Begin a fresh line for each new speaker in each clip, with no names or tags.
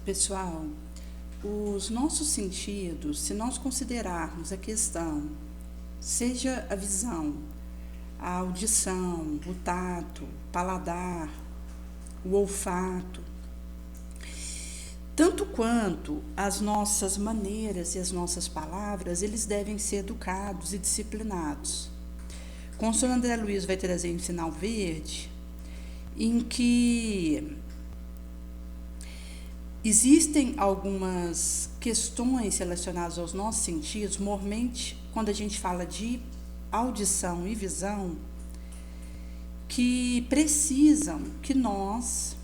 Pessoal, os nossos sentidos, se nós considerarmos a questão, seja a visão, a audição, o tato, o paladar, o olfato, tanto quanto as nossas maneiras e as nossas palavras, eles devem ser educados e disciplinados. O consultor André Luiz vai trazer um sinal verde em que existem algumas questões relacionadas aos nossos sentidos, normalmente quando a gente fala de audição e visão, que precisam que nós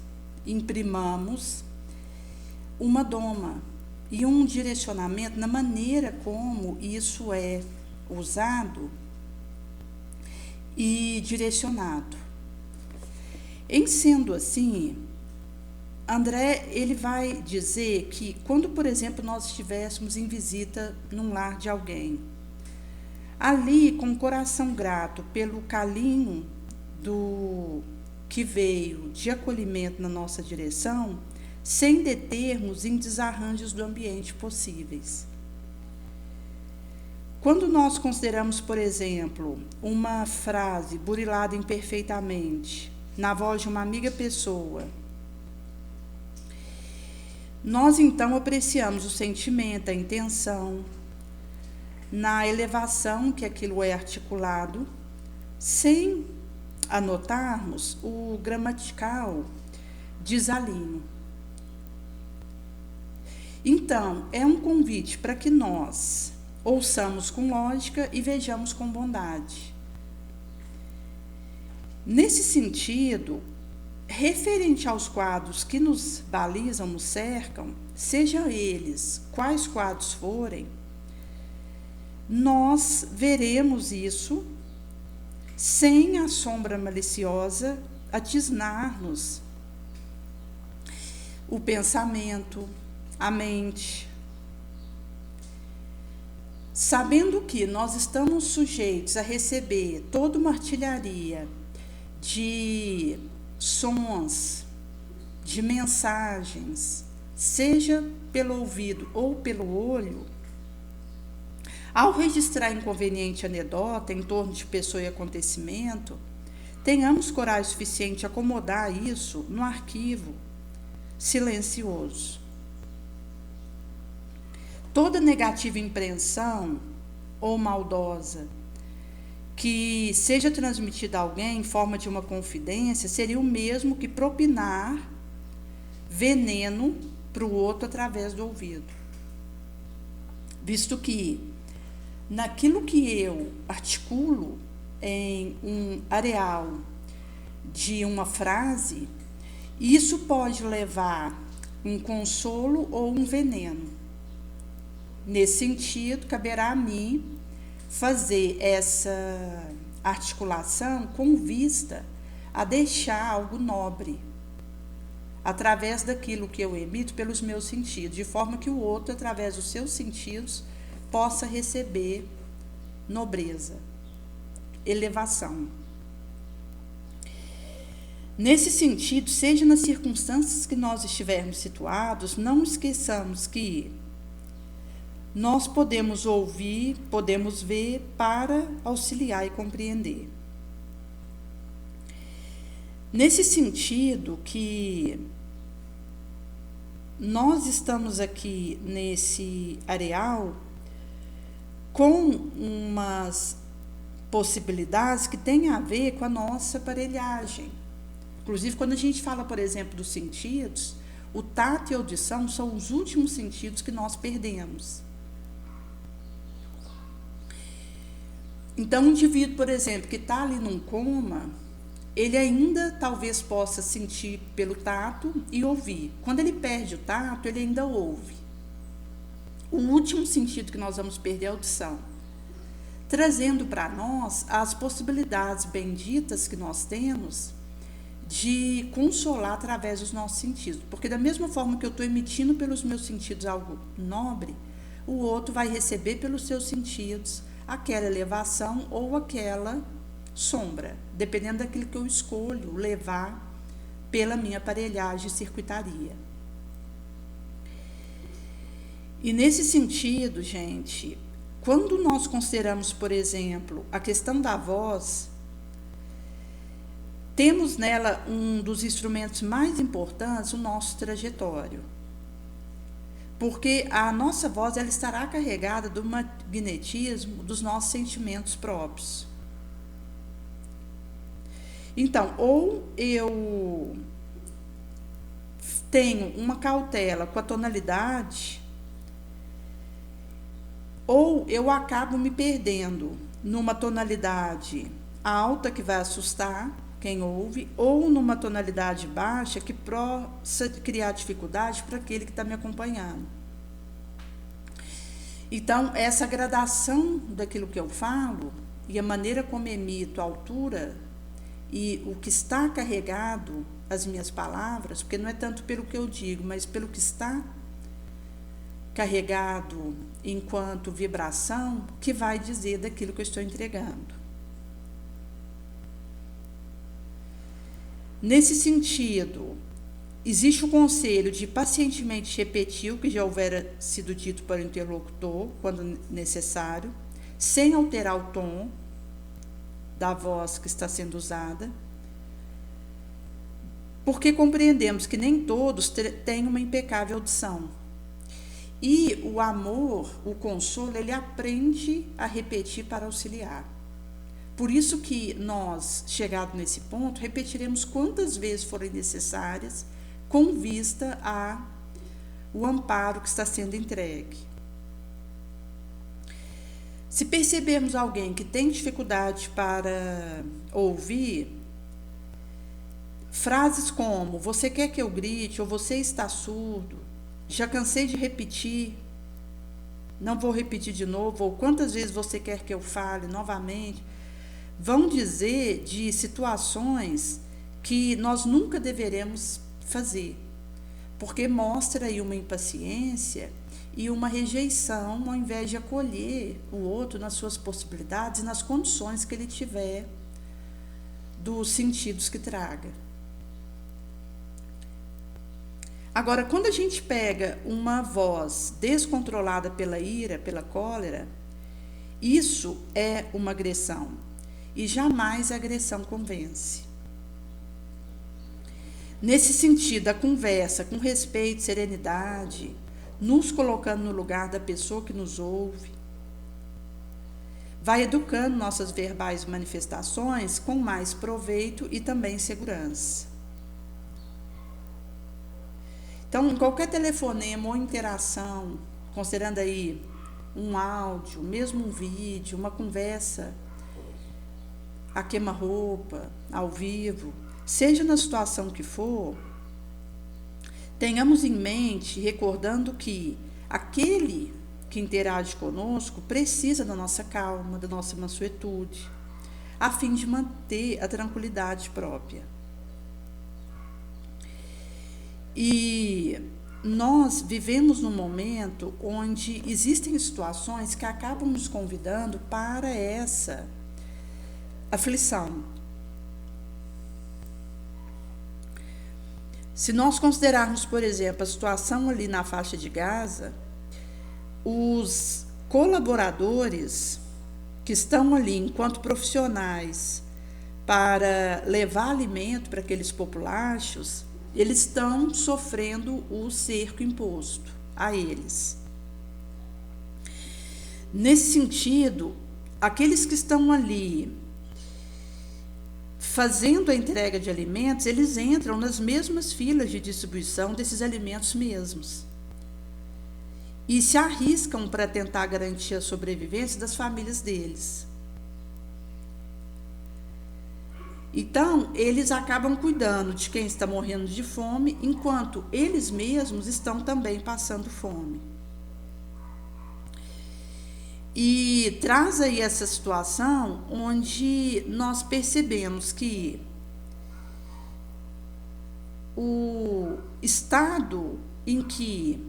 imprimamos uma doma e um direcionamento na maneira como isso é usado e direcionado. Em sendo assim, André, ele vai dizer que quando, por exemplo, nós estivéssemos em visita num lar de alguém, ali, com o coração grato pelo carinho do que veio de acolhimento na nossa direção, sem determos em desarranjos do ambiente possíveis. Quando nós consideramos, por exemplo, uma frase burilada imperfeitamente, na voz de uma amiga pessoa, nós então apreciamos o sentimento, a intenção, na elevação que aquilo é articulado, sem anotarmos o gramatical desalinho. Então, é um convite para que nós ouçamos com lógica e vejamos com bondade. Nesse sentido, referente aos quadros que nos balizam, nos cercam, sejam eles quais quadros forem, nós veremos isso sem a sombra maliciosa atisnar-nos o pensamento, a mente, sabendo que nós estamos sujeitos a receber toda uma artilharia de sons, de mensagens, seja pelo ouvido ou pelo olho, ao registrar inconveniente anedota em torno de pessoa e acontecimento, tenhamos coragem suficiente de acomodar isso no arquivo silencioso. Toda negativa impressão ou maldosa que seja transmitida a alguém em forma de uma confidência seria o mesmo que propinar veneno para o outro através do ouvido. Visto que naquilo que eu articulo em um areal de uma frase, isso pode levar um consolo ou um veneno. Nesse sentido, caberá a mim fazer essa articulação com vista a deixar algo nobre, através daquilo que eu emito pelos meus sentidos, de forma que o outro, através dos seus sentidos, possa receber nobreza, elevação. Nesse sentido, seja nas circunstâncias que nós estivermos situados, não esqueçamos que nós podemos ouvir, podemos ver para auxiliar e compreender. Nesse sentido que nós estamos aqui nesse areal com umas possibilidades que têm a ver com a nossa aparelhagem. Inclusive, quando a gente fala, por exemplo, dos sentidos, o tato e a audição são os últimos sentidos que nós perdemos. Então, um indivíduo, por exemplo, que está ali num coma, ele ainda talvez possa sentir pelo tato e ouvir. Quando ele perde o tato, ele ainda ouve. O último sentido que nós vamos perder é a audição, trazendo para nós as possibilidades benditas que nós temos de consolar através dos nossos sentidos. Porque da mesma forma que eu estou emitindo pelos meus sentidos algo nobre, o outro vai receber pelos seus sentidos aquela elevação ou aquela sombra, dependendo daquilo que eu escolho levar pela minha aparelhagem e circuitaria. E nesse sentido, gente, quando nós consideramos, por exemplo, a questão da voz, temos nela um dos instrumentos mais importantes, o nosso trajetório. Porque a nossa voz ela estará carregada do magnetismo dos nossos sentimentos próprios. Então, ou eu tenho uma cautela com a tonalidade, ou eu acabo me perdendo numa tonalidade alta que vai assustar quem ouve, ou numa tonalidade baixa que possa criar dificuldade para aquele que está me acompanhando. Então, essa gradação daquilo que eu falo e a maneira como emito, a altura e o que está carregado, as minhas palavras, porque não é tanto pelo que eu digo, mas pelo que está carregado enquanto vibração, que vai dizer daquilo que eu estou entregando. Nesse sentido, existe o conselho de pacientemente repetir o que já houvera sido dito para o interlocutor, quando necessário, sem alterar o tom da voz que está sendo usada, porque compreendemos que nem todos têm uma impecável audição. E o amor, o consolo, ele aprende a repetir para auxiliar. Por isso que nós, chegado nesse ponto, repetiremos quantas vezes forem necessárias, com vista ao amparo que está sendo entregue. Se percebermos alguém que tem dificuldade para ouvir, frases como, você quer que eu grite, ou você está surdo, já cansei de repetir, não vou repetir de novo, ou quantas vezes você quer que eu fale novamente, vão dizer de situações que nós nunca deveremos fazer, porque mostra aí uma impaciência e uma rejeição ao invés de acolher o outro nas suas possibilidades e nas condições que ele tiver dos sentidos que traga. Agora, quando a gente pega uma voz descontrolada pela ira, pela cólera, isso é uma agressão. E jamais a agressão convence. Nesse sentido, a conversa com respeito, serenidade, nos colocando no lugar da pessoa que nos ouve, vai educando nossas verbais manifestações com mais proveito e também segurança. Então, em qualquer telefonema ou interação, considerando aí um áudio, mesmo um vídeo, uma conversa a queima-roupa, ao vivo, seja na situação que for, tenhamos em mente, recordando que aquele que interage conosco precisa da nossa calma, da nossa mansuetude, a fim de manter a tranquilidade própria. E nós vivemos num momento onde existem situações que acabam nos convidando para essa aflição. Se nós considerarmos, por exemplo, a situação ali na faixa de Gaza, os colaboradores que estão ali enquanto profissionais para levar alimento para aqueles populachos, eles estão sofrendo o cerco imposto a eles. Nesse sentido, aqueles que estão ali fazendo a entrega de alimentos, eles entram nas mesmas filas de distribuição desses alimentos mesmos. E se arriscam para tentar garantir a sobrevivência das famílias deles. Então, eles acabam cuidando de quem está morrendo de fome, enquanto eles mesmos estão também passando fome. E traz aí essa situação onde nós percebemos que o estado em que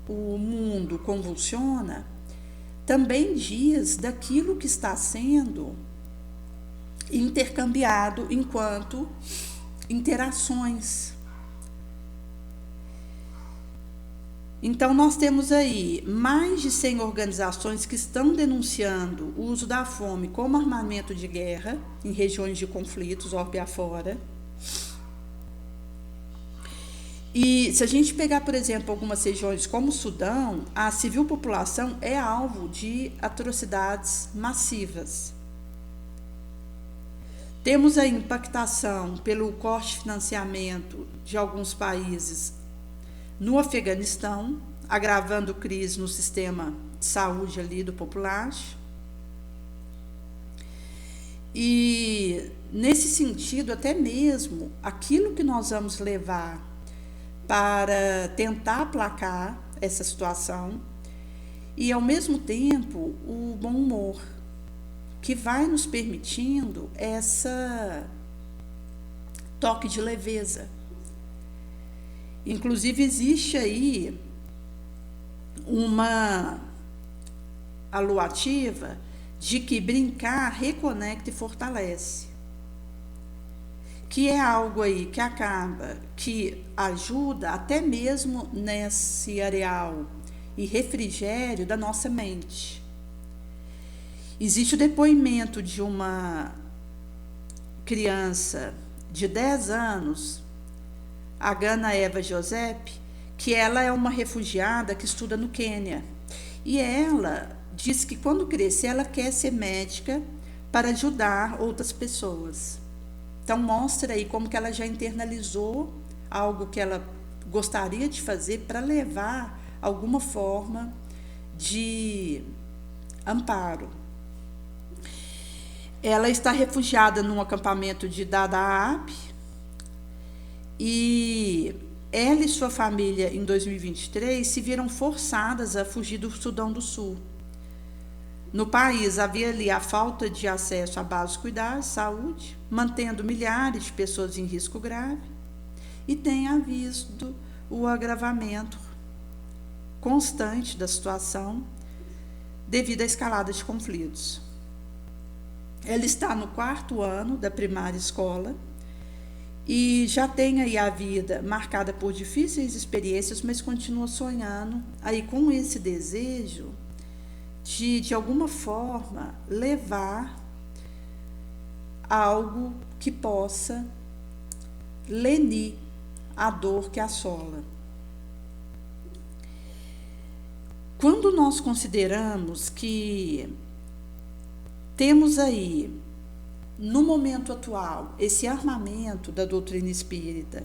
o mundo convulsiona também diz daquilo que está sendo intercambiado enquanto interações. Então, nós temos aí mais de 100 organizações que estão denunciando o uso da fome como armamento de guerra em regiões de conflitos, orbe afora. E se a gente pegar, por exemplo, algumas regiões como o Sudão, a civil população é alvo de atrocidades massivas. Temos a impactação pelo corte de financiamento de alguns países no Afeganistão, agravando crise no sistema de saúde ali do populacho. E, nesse sentido, até mesmo aquilo que nós vamos levar para tentar aplacar essa situação e, ao mesmo tempo, o bom humor, que vai nos permitindo essa toque de leveza. Inclusive, existe aí uma aluativa de que brincar reconecta e fortalece, que é algo aí que acaba, que ajuda até mesmo nesse areal e refrigério da nossa mente. Existe o depoimento de uma criança de 10 anos, a Gana Eva Josep, que ela é uma refugiada que estuda no Quênia. E ela diz que quando crescer ela quer ser médica para ajudar outras pessoas. Então mostra aí como que ela já internalizou algo que ela gostaria de fazer para levar alguma forma de amparo. Ela está refugiada num acampamento de Dadaab e ela e sua família, em 2023, se viram forçadas a fugir do Sudão do Sul. No país havia ali a falta de acesso a básicos cuidados, saúde, mantendo milhares de pessoas em risco grave, e tem havido o agravamento constante da situação devido à escalada de conflitos. Ela está no 4º ano da primária escola e já tem aí a vida marcada por difíceis experiências, mas continua sonhando aí com esse desejo de alguma forma levar algo que possa lenir a dor que assola. Quando nós consideramos que temos aí, no momento atual, esse armamento da doutrina espírita,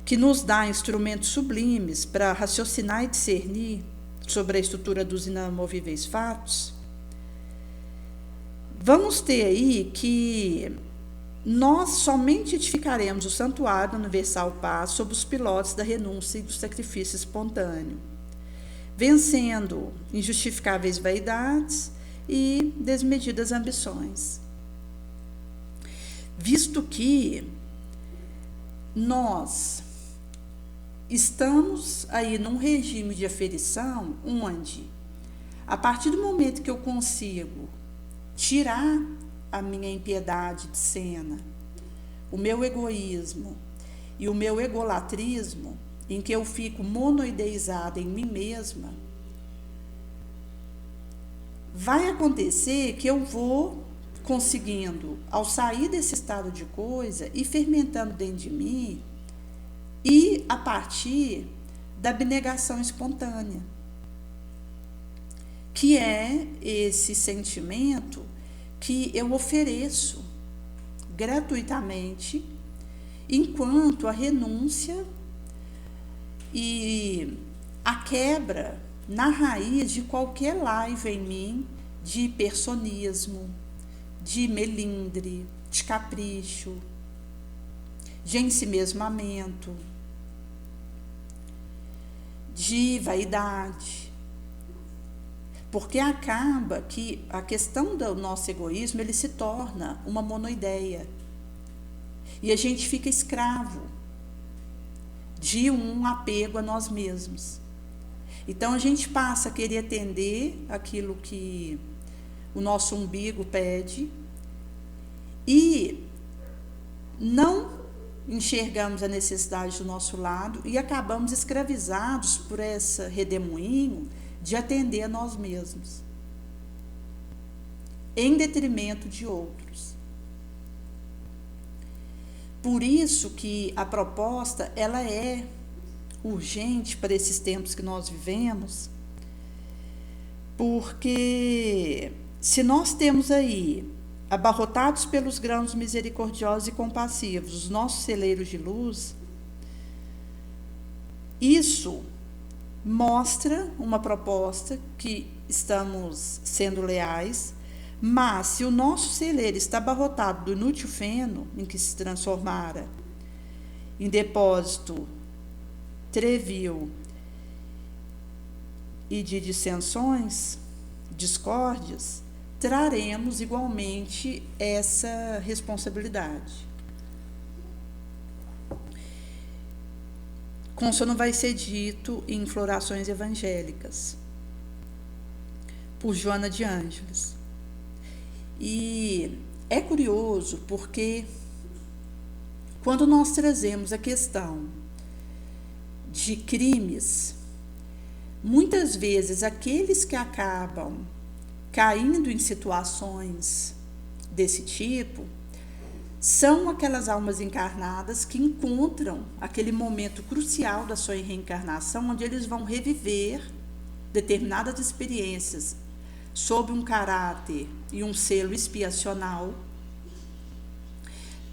que nos dá instrumentos sublimes para raciocinar e discernir sobre a estrutura dos inamovíveis fatos, vamos ter aí que nós somente edificaremos o Santuário da Universal Paz sob os pilotes da renúncia e do sacrifício espontâneo, vencendo injustificáveis vaidades e desmedidas ambições. Visto que nós estamos aí num regime de aferição onde, a partir do momento que eu consigo tirar a minha impiedade de cena, o meu egoísmo e o meu egolatrismo, em que eu fico monoideizada em mim mesma, vai acontecer que eu vou conseguindo, ao sair desse estado de coisa, e fermentando dentro de mim, e a partir da abnegação espontânea, que é esse sentimento que eu ofereço gratuitamente, enquanto a renúncia e a quebra na raiz de qualquer laiva em mim de personismo, de melindre, de capricho, de ensimesmamento, de vaidade. Porque acaba que a questão do nosso egoísmo, ele se torna uma monoideia. E a gente fica escravo de um apego a nós mesmos. Então a gente passa a querer atender aquilo que o nosso umbigo pede e não enxergamos a necessidade do nosso lado e acabamos escravizados por esse redemoinho de atender a nós mesmos, em detrimento de outros. Por isso que a proposta ela é urgente para esses tempos que nós vivemos, porque se nós temos aí, abarrotados pelos grãos misericordiosos e compassivos, os nossos celeiros de luz, isso mostra uma proposta que estamos sendo leais, mas se o nosso celeiro está abarrotado do inútil feno, em que se transformara em depósito trevil e de dissensões, discórdias, traremos igualmente essa responsabilidade. Como não vai ser dito em Florações Evangélicas, por Joana de Ângeles. E é curioso porque quando nós trazemos a questão de crimes, muitas vezes aqueles que acabam caindo em situações desse tipo são aquelas almas encarnadas que encontram aquele momento crucial da sua reencarnação, onde eles vão reviver determinadas experiências sob um caráter e um selo expiacional,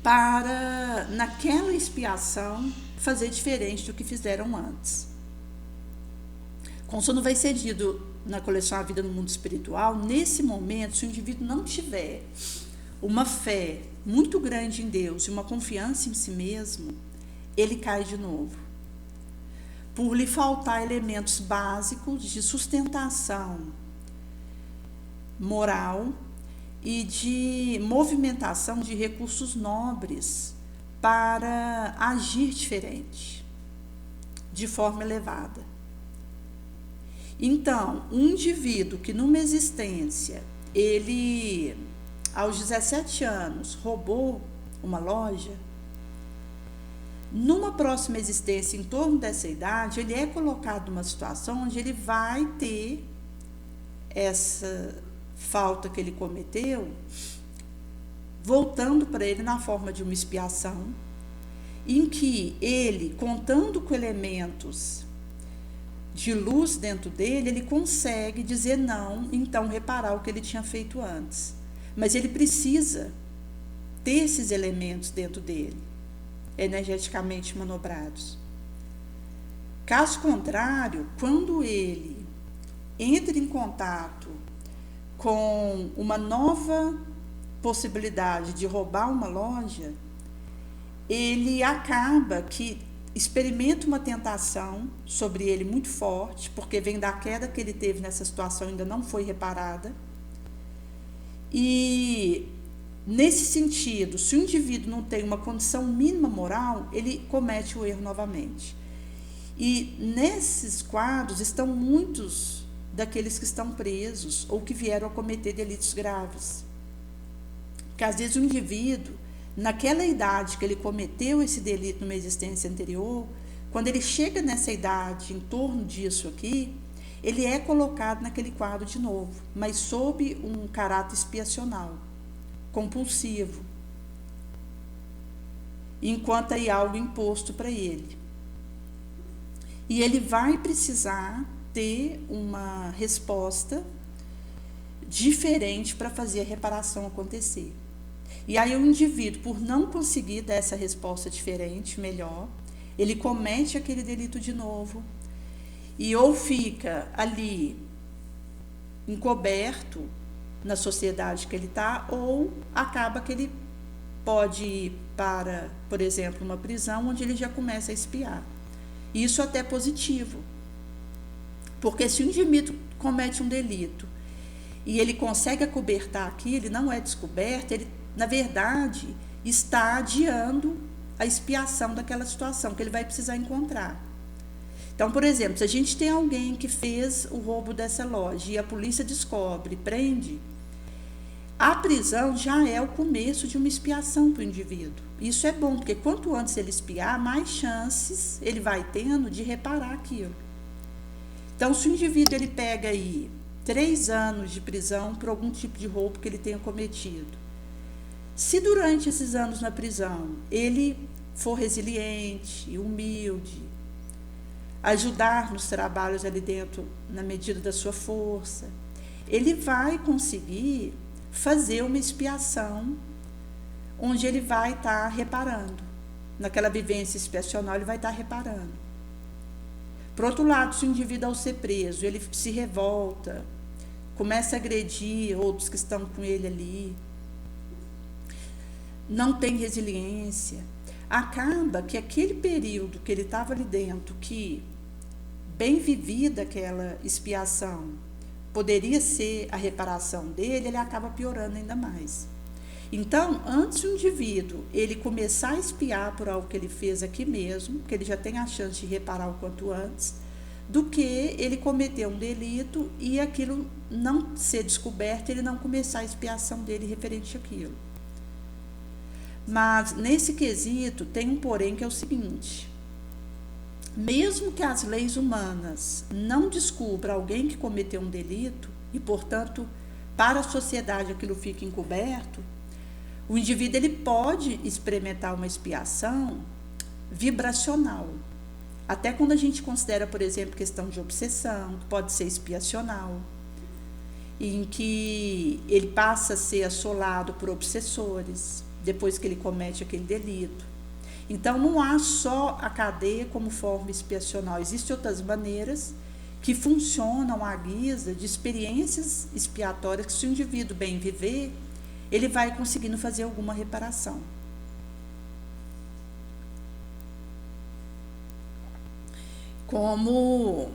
para, naquela expiação, fazer diferente do que fizeram antes. Como isso não vai ser dito na coleção A Vida no Mundo Espiritual, nesse momento, se o indivíduo não tiver uma fé muito grande em Deus e uma confiança em si mesmo, ele cai de novo. Por lhe faltar elementos básicos de sustentação moral e de movimentação de recursos nobres para agir diferente, de forma elevada. Então, um indivíduo que numa existência, ele, aos 17 anos, roubou uma loja, numa próxima existência, em torno dessa idade, ele é colocado numa situação onde ele vai ter essa falta que ele cometeu, voltando para ele na forma de uma expiação, em que ele, contando com elementos de luz dentro dele, ele consegue dizer não, então reparar o que ele tinha feito antes. Mas ele precisa ter esses elementos dentro dele, energeticamente manobrados. Caso contrário, quando ele entra em contato com uma nova possibilidade de roubar uma loja, ele acaba que experimenta uma tentação sobre ele muito forte, porque vem da queda que ele teve nessa situação, ainda não foi reparada. E, nesse sentido, se o indivíduo não tem uma condição mínima moral, ele comete o erro novamente. E nesses quadros estão muitos daqueles que estão presos ou que vieram a cometer delitos graves. Porque às vezes o indivíduo, naquela idade que ele cometeu esse delito numa existência anterior, quando ele chega nessa idade, em torno disso aqui, ele é colocado naquele quadro de novo, mas sob um caráter expiacional, compulsivo, enquanto aí algo imposto para ele. E ele vai precisar ter uma resposta diferente para fazer a reparação acontecer. E aí o indivíduo, por não conseguir dar essa resposta diferente, melhor, ele comete aquele delito de novo e ou fica ali encoberto na sociedade que ele está, ou acaba que ele pode ir para, por exemplo, uma prisão onde ele já começa a expiar. Isso até é positivo, porque se o indivíduo comete um delito e ele consegue acobertar aquilo, ele não é descoberto, ele, na verdade, está adiando a expiação daquela situação que ele vai precisar encontrar. Então, por exemplo, se a gente tem alguém que fez o roubo dessa loja e a polícia descobre, prende, A prisão já é o começo de uma expiação para o indivíduo. Isso é bom, porque quanto antes ele expiar, mais chances ele vai tendo de reparar aquilo. Então, se o indivíduo ele pega aí 3 anos de prisão por algum tipo de roubo que ele tenha cometido, se durante esses anos na prisão ele for resiliente, humilde, ajudar nos trabalhos ali dentro na medida da sua força, ele vai conseguir fazer uma expiação onde ele vai estar reparando. Naquela vivência expiacional ele vai estar reparando. Por outro lado, se o indivíduo ao ser preso, ele se revolta, começa a agredir outros que estão com ele ali, não tem resiliência, acaba que aquele período que ele estava ali dentro, que bem vivida aquela expiação, poderia ser a reparação dele, ele acaba piorando ainda mais. Então, antes o indivíduo ele começar a expiar por algo que ele fez aqui mesmo, que ele já tem a chance de reparar o quanto antes, do que ele cometer um delito e aquilo não ser descoberto, ele não começar a expiação dele referente àquilo. Mas, nesse quesito, tem um porém que é o seguinte: mesmo que as leis humanas não descubram alguém que cometeu um delito, e, portanto, para a sociedade aquilo fica encoberto, o indivíduo ele pode experimentar uma expiação vibracional. Até quando a gente considera, por exemplo, questão de obsessão, que pode ser expiacional, em que ele passa a ser assolado por obsessores, depois que ele comete aquele delito. Então, não há só a cadeia como forma expiacional, existem outras maneiras que funcionam à guisa de experiências expiatórias que, se o indivíduo bem viver, ele vai conseguindo fazer alguma reparação. Como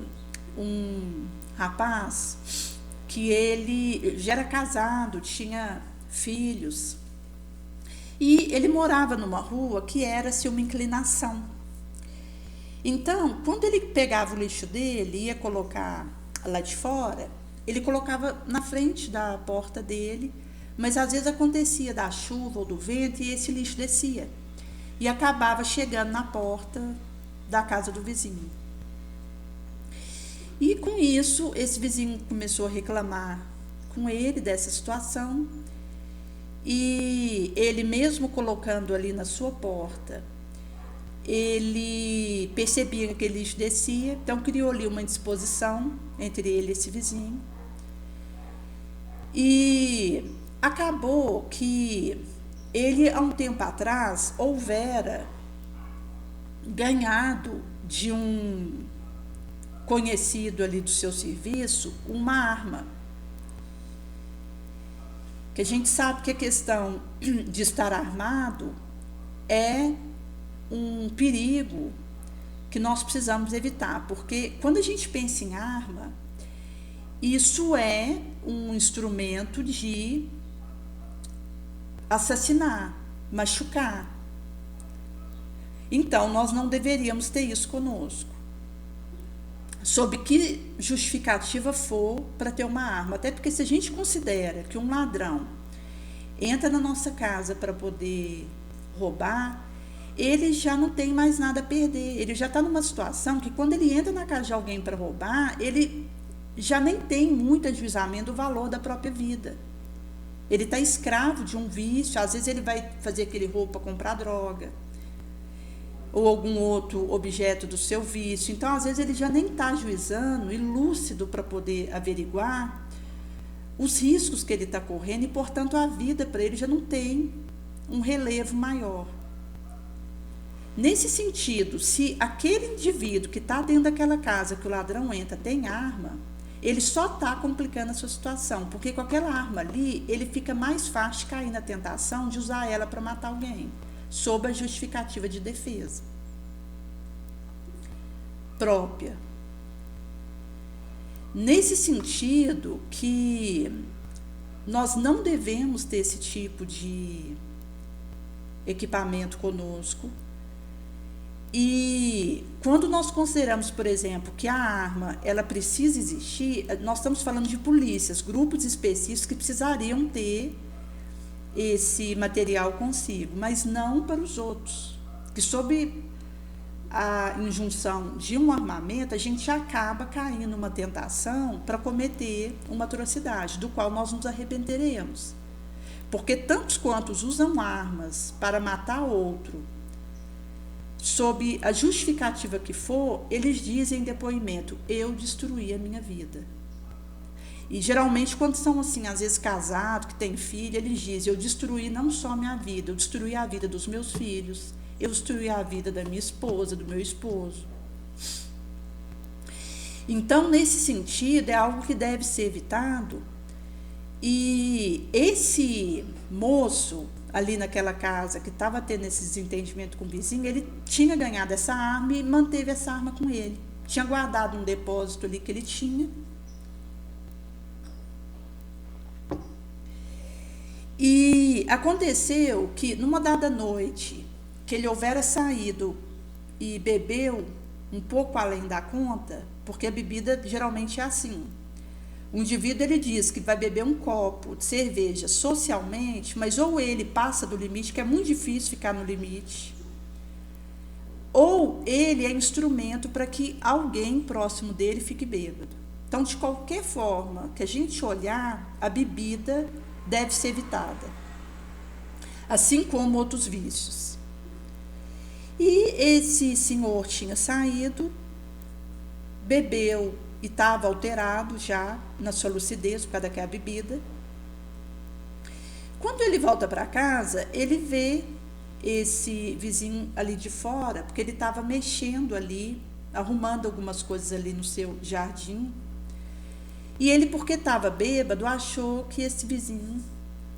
um rapaz que ele já era casado, tinha filhos, e ele morava numa rua que era-se uma inclinação. Então, quando ele pegava o lixo dele e ia colocar lá de fora, ele colocava na frente da porta dele, mas às vezes acontecia da chuva ou do vento e esse lixo descia e acabava chegando na porta da casa do vizinho. E com isso, esse vizinho começou a reclamar com ele dessa situação, e ele mesmo colocando ali na sua porta, ele percebia que aquele lixo descia, então criou ali uma indisposição entre ele e esse vizinho, e acabou que ele, há um tempo atrás, houvera ganhado de um conhecido ali do seu serviço uma arma. Que a gente sabe que a questão de estar armado é um perigo que nós precisamos evitar, porque quando a gente pensa em arma, isso é um instrumento de assassinar, machucar. Então, nós não deveríamos ter isso conosco, sob que justificativa for para ter uma arma. Até porque, se a gente considera que um ladrão entra na nossa casa para poder roubar, ele já não tem mais nada a perder. Ele já está numa situação que, quando ele entra na casa de alguém para roubar, ele já nem tem muito ajuizamento do valor da própria vida. Ele está escravo de um vício. Às vezes ele vai fazer aquele roubo para comprar droga ou algum outro objeto do seu vício. Então, às vezes, ele já nem está ajuizando e lúcido para poder averiguar os riscos que ele está correndo, e, portanto, a vida para ele já não tem um relevo maior. Nesse sentido, se aquele indivíduo que está dentro daquela casa que o ladrão entra tem arma, ele só está complicando a sua situação, porque com aquela arma ali, ele fica mais fácil de cair na tentação de usar ela para matar alguém, sob a justificativa de defesa própria. Nesse sentido que nós não devemos ter esse tipo de equipamento conosco, e quando nós consideramos, por exemplo, que a arma ela precisa existir, nós estamos falando de polícias, grupos específicos que precisariam ter esse material consigo, mas não para os outros. Que sob a injunção de um armamento, a gente acaba caindo numa tentação para cometer uma atrocidade, do qual nós nos arrependeremos. Porque tantos quantos usam armas para matar outro, sob a justificativa que for, eles dizem em depoimento: eu destruí a minha vida. E geralmente quando são assim, às vezes casados, que têm filho, eles dizem: eu destruí não só a minha vida, eu destruí a vida dos meus filhos, eu destruí a vida da minha esposa, do meu esposo. Então, nesse sentido, é algo que deve ser evitado. E esse moço ali naquela casa que estava tendo esse desentendimento com o vizinho, ele tinha ganhado essa arma e manteve essa arma com ele. Tinha guardado um depósito ali que ele tinha. E aconteceu que numa dada noite, que ele houvera saído e bebeu um pouco além da conta, porque a bebida geralmente é assim. O indivíduo, ele diz que vai beber um copo de cerveja socialmente, mas ou ele passa do limite, que é muito difícil ficar no limite, ou ele é instrumento para que alguém próximo dele fique bêbado. Então, de qualquer forma que a gente olhar, a bebida deve ser evitada, assim como outros vícios. E esse senhor tinha saído, bebeu e estava alterado já na sua lucidez por causa daquela bebida. Quando ele volta para casa, ele vê esse vizinho ali de fora, porque ele estava mexendo ali, arrumando algumas coisas ali no seu jardim. E ele, porque estava bêbado, achou que esse vizinho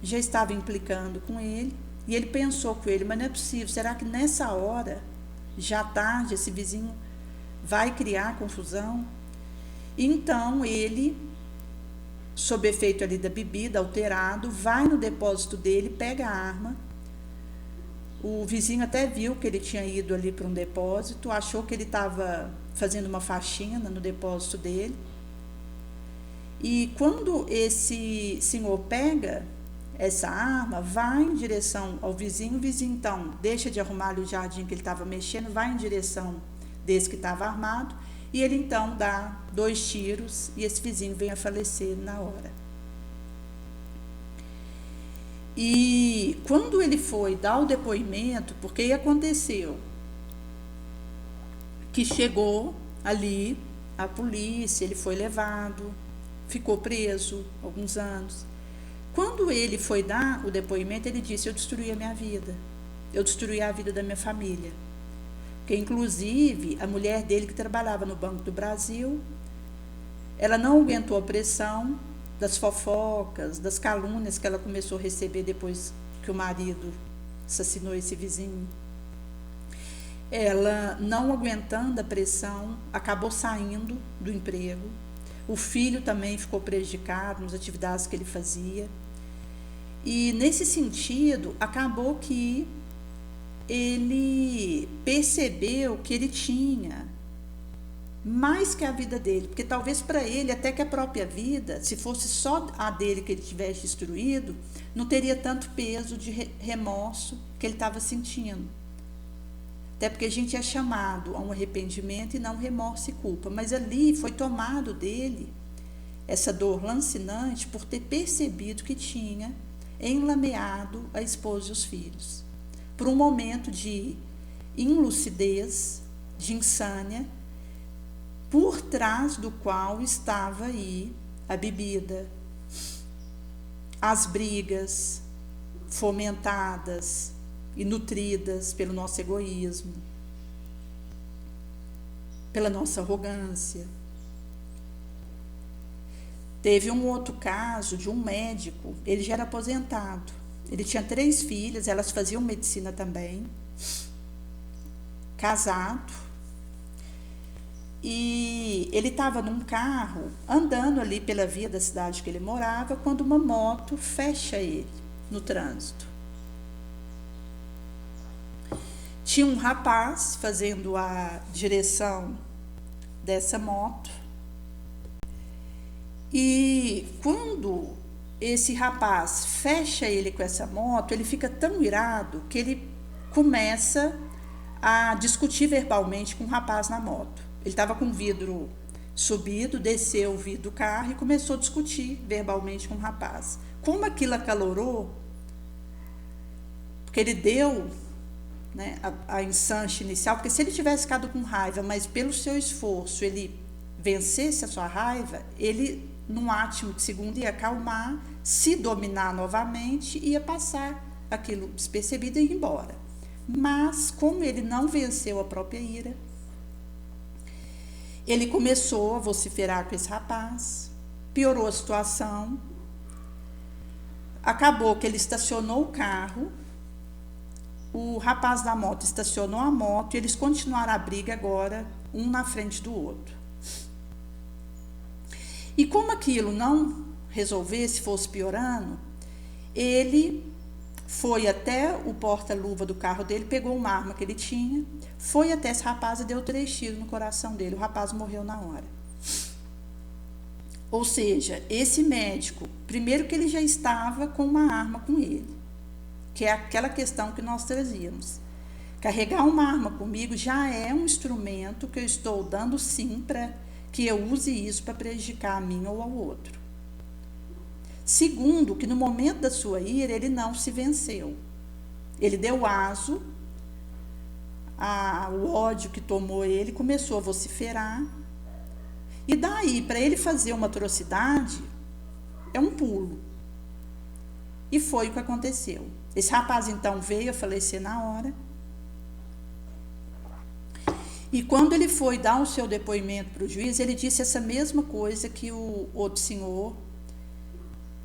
já estava implicando com ele. E ele pensou com ele: mas não é possível, será que nessa hora, já tarde, esse vizinho vai criar confusão? Então ele, sob efeito ali da bebida, alterado, vai no depósito dele, pega a arma. O vizinho até viu que ele tinha ido ali para um depósito, achou que ele estava fazendo uma faxina no depósito dele. E quando esse senhor pega essa arma, vai em direção ao vizinho, o vizinho então deixa de arrumar ali o jardim que ele estava mexendo, vai em direção desse que estava armado, e ele então dá 2 tiros e esse vizinho vem a falecer na hora. E quando ele foi dar o depoimento, porque aconteceu que chegou ali a polícia, ele foi levado, ficou preso alguns anos. Quando ele foi dar o depoimento, ele disse: eu destruí a minha vida, eu destruí a vida da minha família. Porque, inclusive, a mulher dele, que trabalhava no Banco do Brasil, ela não aguentou a pressão das fofocas, das calúnias que ela começou a receber depois que o marido assassinou esse vizinho. Ela, não aguentando a pressão, acabou saindo do emprego. O filho também ficou prejudicado nas atividades que ele fazia. E, nesse sentido, acabou que ele percebeu que ele tinha mais que a vida dele, porque talvez para ele, até que a própria vida, se fosse só a dele que ele tivesse destruído, não teria tanto peso de remorso que ele estava sentindo. Até porque a gente é chamado a um arrependimento e não remorso e culpa, mas ali foi tomado dele essa dor lancinante por ter percebido que tinha enlameado a esposa e os filhos, por um momento de inlucidez, de insânia, por trás do qual estava aí a bebida, as brigas fomentadas e nutridas pelo nosso egoísmo, pela nossa arrogância. Teve um outro caso de um médico, ele já era aposentado, ele tinha 3 filhas, elas faziam medicina também, casado, e ele estava num carro, andando ali pela via da cidade que ele morava, quando uma moto fecha ele no trânsito. Tinha um rapaz fazendo a direção dessa moto, e quando esse rapaz fecha ele com essa moto, ele fica tão irado que ele começa a discutir verbalmente com o rapaz na moto. Ele estava com o vidro subido, desceu o vidro do carro e começou a discutir verbalmente com o rapaz. Como aquilo acalorou, porque ele deu, né, a ensanche inicial, porque se ele tivesse ficado com raiva, mas pelo seu esforço ele vencesse a sua raiva, ele, num átimo de segundo, ia acalmar, se dominar novamente, ia passar aquilo despercebido e ir embora. Mas, como ele não venceu a própria ira, ele começou a vociferar com esse rapaz, piorou a situação, acabou que ele estacionou o carro, o rapaz da moto estacionou a moto e eles continuaram a briga agora, um na frente do outro. E como aquilo não resolvesse, fosse piorando, ele foi até o porta-luva do carro dele, pegou uma arma que ele tinha, foi até esse rapaz e deu 3 tiros no coração dele. O rapaz morreu na hora. Ou seja, esse médico, primeiro que ele já estava com uma arma com ele, que é aquela questão que nós trazíamos. Carregar uma arma comigo já é um instrumento que eu estou dando sim para que eu use isso para prejudicar a mim ou ao outro. Segundo, que no momento da sua ira, ele não se venceu. Ele deu aso ao ódio que tomou ele, começou a vociferar. E daí, para ele fazer uma atrocidade, é um pulo. E foi o que aconteceu. Esse rapaz, então, veio a falecer na hora. E quando ele foi dar o seu depoimento para o juiz, ele disse essa mesma coisa que o outro senhor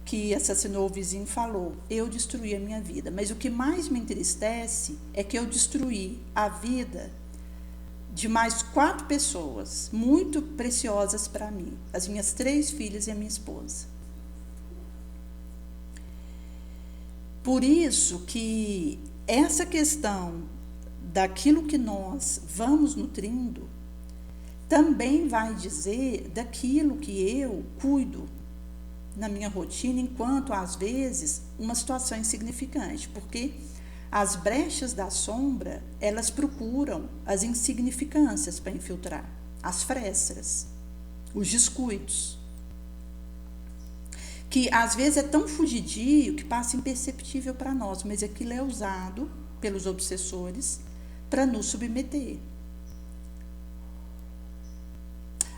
que assassinou o vizinho falou: eu destruí a minha vida, mas o que mais me entristece é que eu destruí a vida de mais 4 pessoas muito preciosas para mim, as minhas 3 filhas e a minha esposa. Por isso que essa questão daquilo que nós vamos nutrindo também vai dizer daquilo que eu cuido na minha rotina, enquanto às vezes uma situação insignificante, porque as brechas da sombra, elas procuram as insignificâncias para infiltrar, as frestas, os descuidos, que às vezes é tão fugidio que passa imperceptível para nós, mas aquilo é usado pelos obsessores para nos submeter.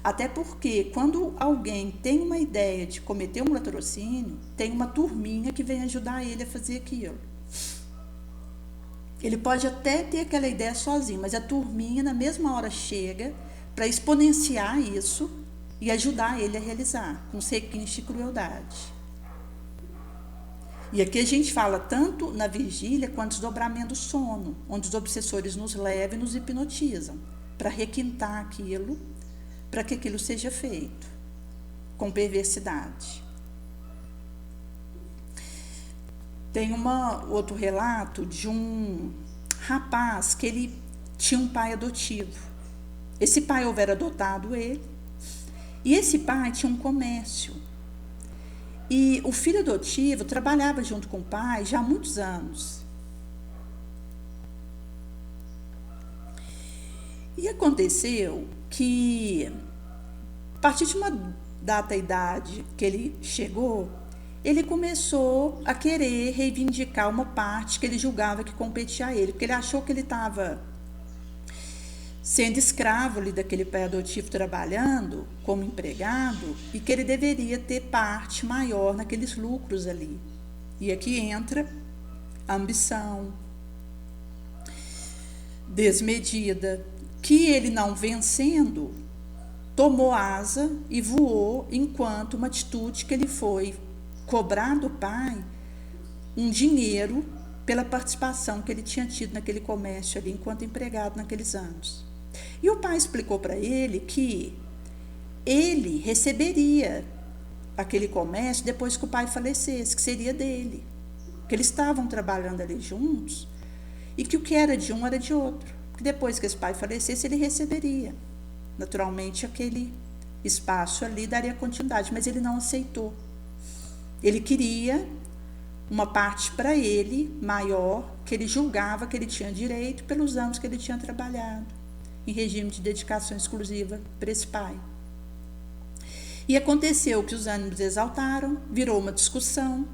Até porque, quando alguém tem uma ideia de cometer um latrocínio, tem uma turminha que vem ajudar ele a fazer aquilo. Ele pode até ter aquela ideia sozinho, mas a turminha, na mesma hora, chega para exponenciar isso e ajudar ele a realizar, com requintes de crueldade. E aqui a gente fala tanto na vigília quanto desdobramento do sono, onde os obsessores nos levam e nos hipnotizam para requintar aquilo, para que aquilo seja feito com perversidade. Tem outro relato de um rapaz que ele tinha um pai adotivo. Esse pai houvera adotado ele, e esse pai tinha um comércio. E o filho adotivo trabalhava junto com o pai já há muitos anos. E aconteceu que, a partir de uma data idade que ele chegou, ele começou a querer reivindicar uma parte que ele julgava que competia a ele, porque ele achou que ele estava sendo escravo ali daquele pai adotivo trabalhando como empregado e que ele deveria ter parte maior naqueles lucros ali. E aqui entra a ambição desmedida, que ele, não vencendo, tomou asa e voou, enquanto uma atitude que ele foi cobrar do pai um dinheiro pela participação que ele tinha tido naquele comércio ali enquanto empregado naqueles anos. E o pai explicou para ele que ele receberia aquele comércio depois que o pai falecesse, que seria dele, que eles estavam trabalhando ali juntos e que o que era de um era de outro, que depois que esse pai falecesse ele receberia. Naturalmente aquele espaço ali daria continuidade, mas ele não aceitou. Ele queria uma parte para ele maior, que ele julgava que ele tinha direito pelos anos que ele tinha trabalhado em regime de dedicação exclusiva para esse pai. E aconteceu que os ânimos exaltaram, virou uma discussão.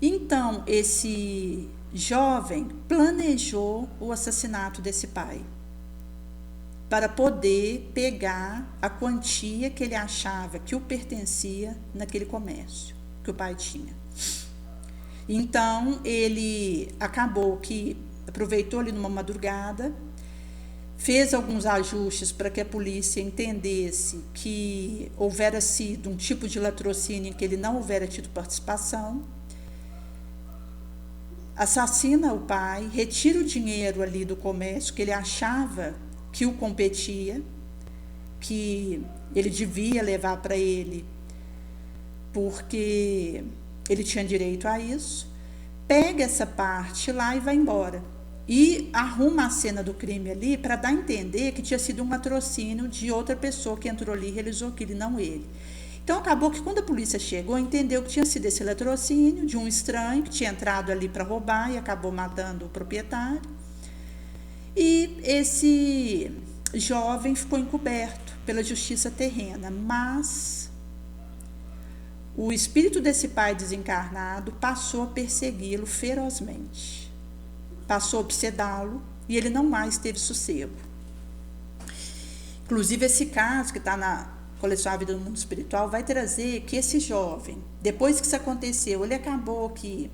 Então, esse jovem planejou o assassinato desse pai, para poder pegar a quantia que ele achava que o pertencia naquele comércio que o pai tinha. Então, ele acabou que aproveitou ali numa madrugada, fez alguns ajustes para que a polícia entendesse que houvera sido um tipo de latrocínio em que ele não houvera tido participação, assassina o pai, retira o dinheiro ali do comércio que ele achava que o competia, que ele devia levar para ele, porque ele tinha direito a isso, pega essa parte lá e vai embora. E arruma a cena do crime ali para dar a entender que tinha sido um latrocínio de outra pessoa que entrou ali e realizou aquilo, e não ele. Então, acabou que quando a polícia chegou, entendeu que tinha sido esse latrocínio de um estranho que tinha entrado ali para roubar e acabou matando o proprietário. E esse jovem ficou encoberto pela justiça terrena, mas o espírito desse pai desencarnado passou a persegui-lo ferozmente, passou a obsedá-lo e ele não mais teve sossego. Inclusive, esse caso que está na coleção A Vida no Mundo Espiritual vai trazer que esse jovem, depois que isso aconteceu, ele acabou que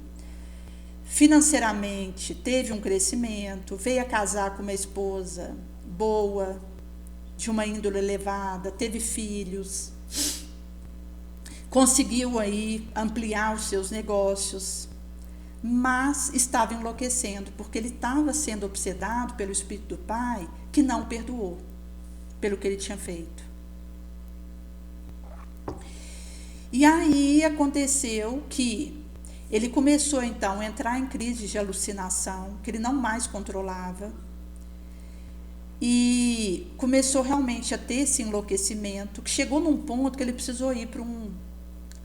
financeiramente teve um crescimento, veio a casar com uma esposa boa, de uma índole elevada, teve filhos, conseguiu aí ampliar os seus negócios, mas estava enlouquecendo, porque ele estava sendo obsedado pelo espírito do pai, que não o perdoou pelo que ele tinha feito. E aí aconteceu que ele começou então a entrar em crise de alucinação, que ele não mais controlava, e começou realmente a ter esse enlouquecimento, que chegou num ponto que ele precisou ir para um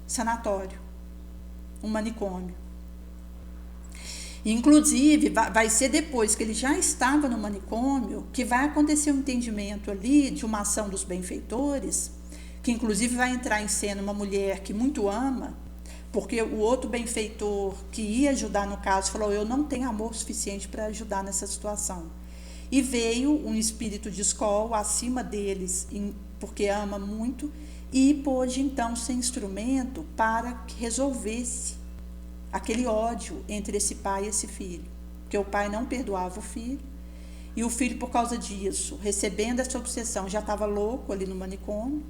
sanatório, um manicômio. Inclusive, vai ser depois que ele já estava no manicômio que vai acontecer um entendimento ali de uma ação dos benfeitores, que inclusive vai entrar em cena uma mulher que muito ama, porque o outro benfeitor que ia ajudar no caso falou: eu não tenho amor suficiente para ajudar nessa situação. E veio um espírito de escola acima deles, porque ama muito, e pôde então ser instrumento para que resolvesse aquele ódio entre esse pai e esse filho, porque o pai não perdoava o filho, e o filho, por causa disso, recebendo essa obsessão, já estava louco ali no manicômio.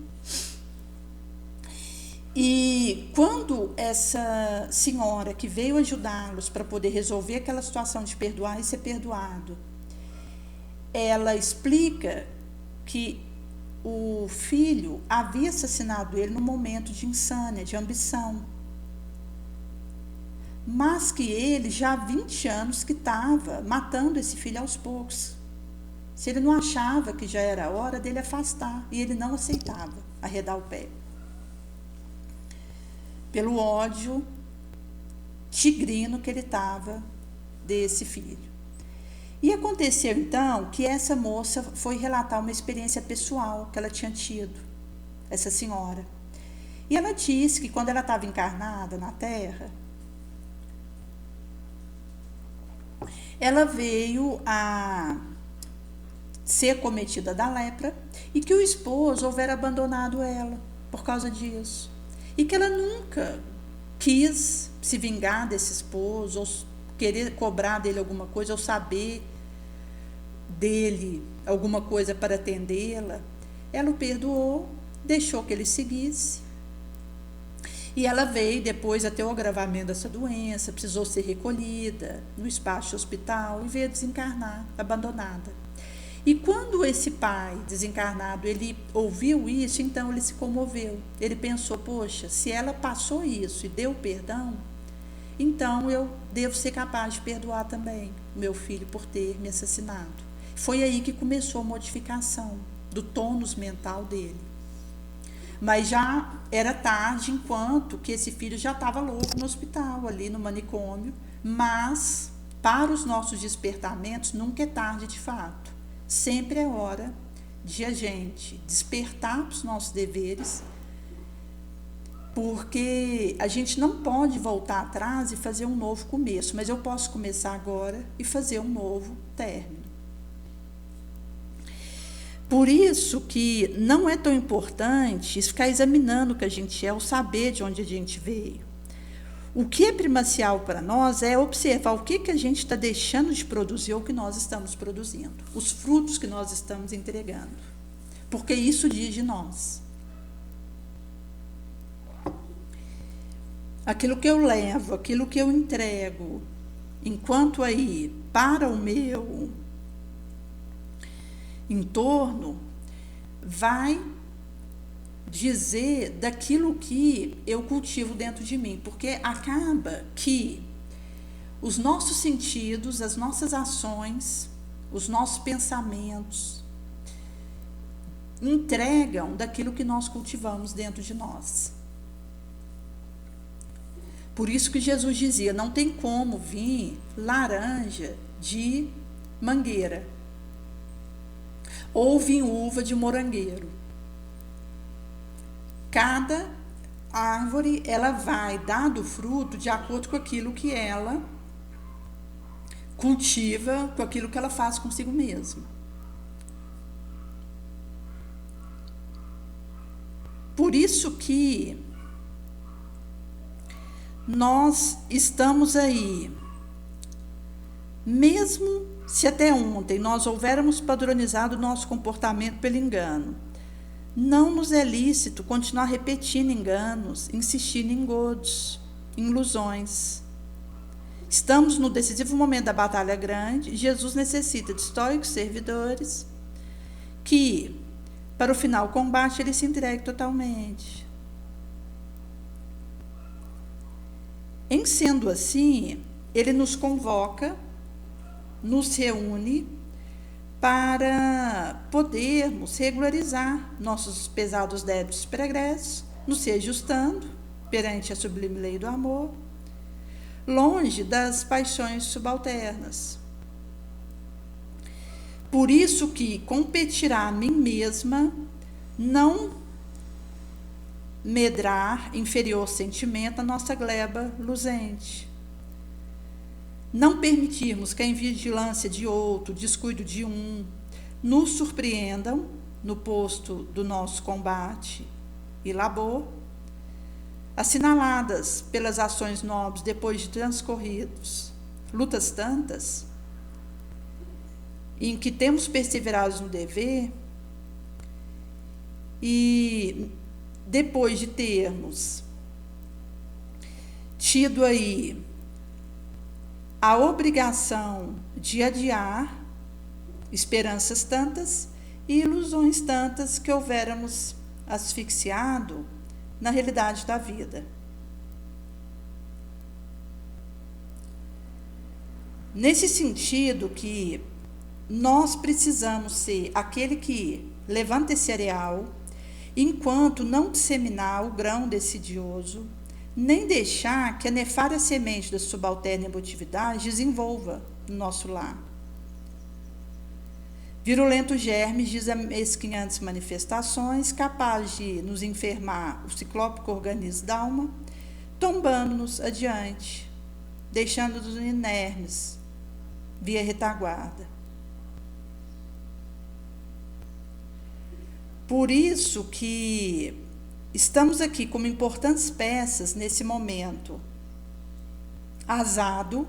E quando essa senhora que veio ajudá-los para poder resolver aquela situação de perdoar e ser perdoado, ela explica que o filho havia assassinado ele no momento de insânia, de ambição, mas que ele já há 20 anos que estava matando esse filho aos poucos. Se ele não achava que já era a hora dele afastar, e ele não aceitava arredar o pé, pelo ódio tigrino que ele estava desse filho. E aconteceu então que essa moça foi relatar uma experiência pessoal que ela tinha tido, essa senhora. E ela disse que quando ela estava encarnada na Terra, ela veio a ser cometida da lepra e que o esposo houvera abandonado ela por causa disso. E que ela nunca quis se vingar desse esposo, ou querer cobrar dele alguma coisa, ou saber dele alguma coisa para atendê-la. Ela o perdoou, deixou que ele seguisse. E ela veio depois a ter o agravamento dessa doença, precisou ser recolhida no espaço de hospital e veio desencarnar, abandonada. E quando esse pai desencarnado, ele ouviu isso, então ele se comoveu. Ele pensou: poxa, se ela passou isso e deu perdão, então eu devo ser capaz de perdoar também o meu filho por ter me assassinado. Foi aí que começou a modificação do tônus mental dele. Mas já era tarde, enquanto que esse filho já estava louco no hospital, ali no manicômio. Mas, para os nossos despertamentos, nunca é tarde de fato. Sempre é hora de a gente despertar para os nossos deveres, porque a gente não pode voltar atrás e fazer um novo começo, mas eu posso começar agora e fazer um novo término. Por isso que não é tão importante ficar examinando o que a gente é, ou saber de onde a gente veio. O que é primacial para nós é observar o que a gente está deixando de produzir ou o que nós estamos produzindo, os frutos que nós estamos entregando, porque isso diz de nós. Aquilo que eu levo, aquilo que eu entrego, enquanto aí para o meu entorno, vai dizer daquilo que eu cultivo dentro de mim, porque acaba que os nossos sentidos, as nossas ações, os nossos pensamentos entregam daquilo que nós cultivamos dentro de nós. Por isso que Jesus dizia, não tem como vir laranja de mangueira ou vinho uva de morangueiro. Cada árvore, ela vai dar do fruto de acordo com aquilo que ela cultiva, com aquilo que ela faz consigo mesma. Por isso que nós estamos aí, mesmo se até ontem nós houvéssemos padronizado o nosso comportamento pelo engano, não nos é lícito continuar repetindo enganos, insistindo em engodos, em ilusões. Estamos no decisivo momento da batalha grande. Jesus necessita de estoicos servidores que, para o final combate, ele se entregue totalmente. Em sendo assim, ele nos convoca, nos reúne para podermos regularizar nossos pesados débitos pregressos, nos reajustando perante a sublime lei do amor, longe das paixões subalternas. Por isso que competirá a mim mesma não medrar inferior sentimento a nossa gleba luzente. Não permitirmos que a invigilância de outro, descuido de um, nos surpreendam no posto do nosso combate e labor, assinaladas pelas ações nobres depois de transcorridos lutas tantas, em que temos perseverado no dever, e depois de termos tido aí a obrigação de adiar esperanças tantas e ilusões tantas que houvéramos asfixiado na realidade da vida. Nesse sentido que nós precisamos ser aquele que levanta esse areal, enquanto não disseminar o grão decidioso, nem deixar que a nefária semente da subalterna emotividade desenvolva no nosso lar. Virulentos germes de mesquinhantes manifestações, capazes de nos enfermar o ciclópico organismo da alma, tombando-nos adiante, deixando-nos inermes, via retaguarda. Por isso que estamos aqui como importantes peças nesse momento azado,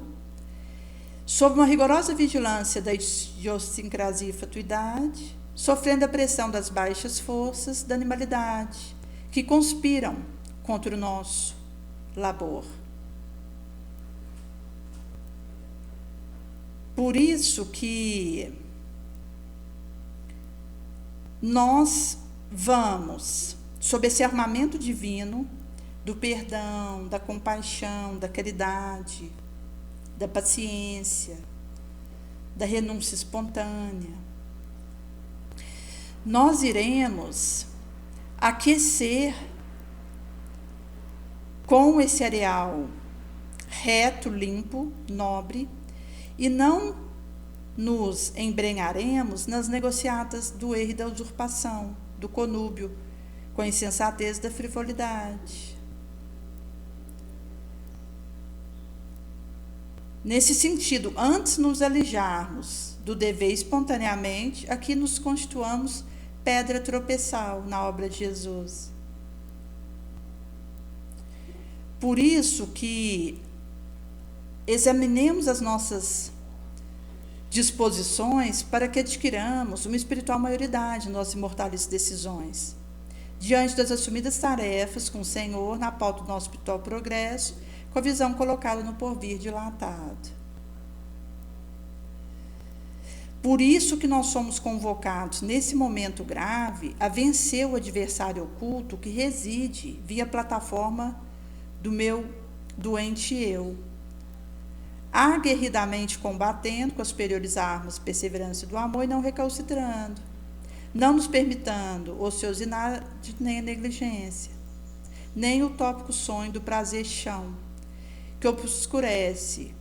sob uma rigorosa vigilância da idiosincrasia e fatuidade, sofrendo a pressão das baixas forças da animalidade, que conspiram contra o nosso labor. Por isso que nós vamos, sob esse armamento divino, do perdão, da compaixão, da caridade, da paciência, da renúncia espontânea, nós iremos aquecer com esse areal reto, limpo, nobre, e não nos embrenharemos nas negociatas do erro e da usurpação, do conúbio, com a insensatez da frivolidade. Nesse sentido, antes nos alijarmos do dever espontaneamente, aqui nos constituamos pedra tropeçal na obra de Jesus. Por isso que examinemos as nossas disposições para que adquiramos uma espiritual maioridade em nossas imortais decisões, diante das assumidas tarefas com o Senhor na pauta do nosso espiritual progresso, com a visão colocada no porvir dilatado. Por isso que nós somos convocados, nesse momento grave, a vencer o adversário oculto que reside via plataforma do meu doente eu, aguerridamente combatendo com as superiores armas perseverança do amor e não recalcitrando, não nos permitando ociosidade nem a negligência, nem o utópico sonho do prazer chão, que obscurece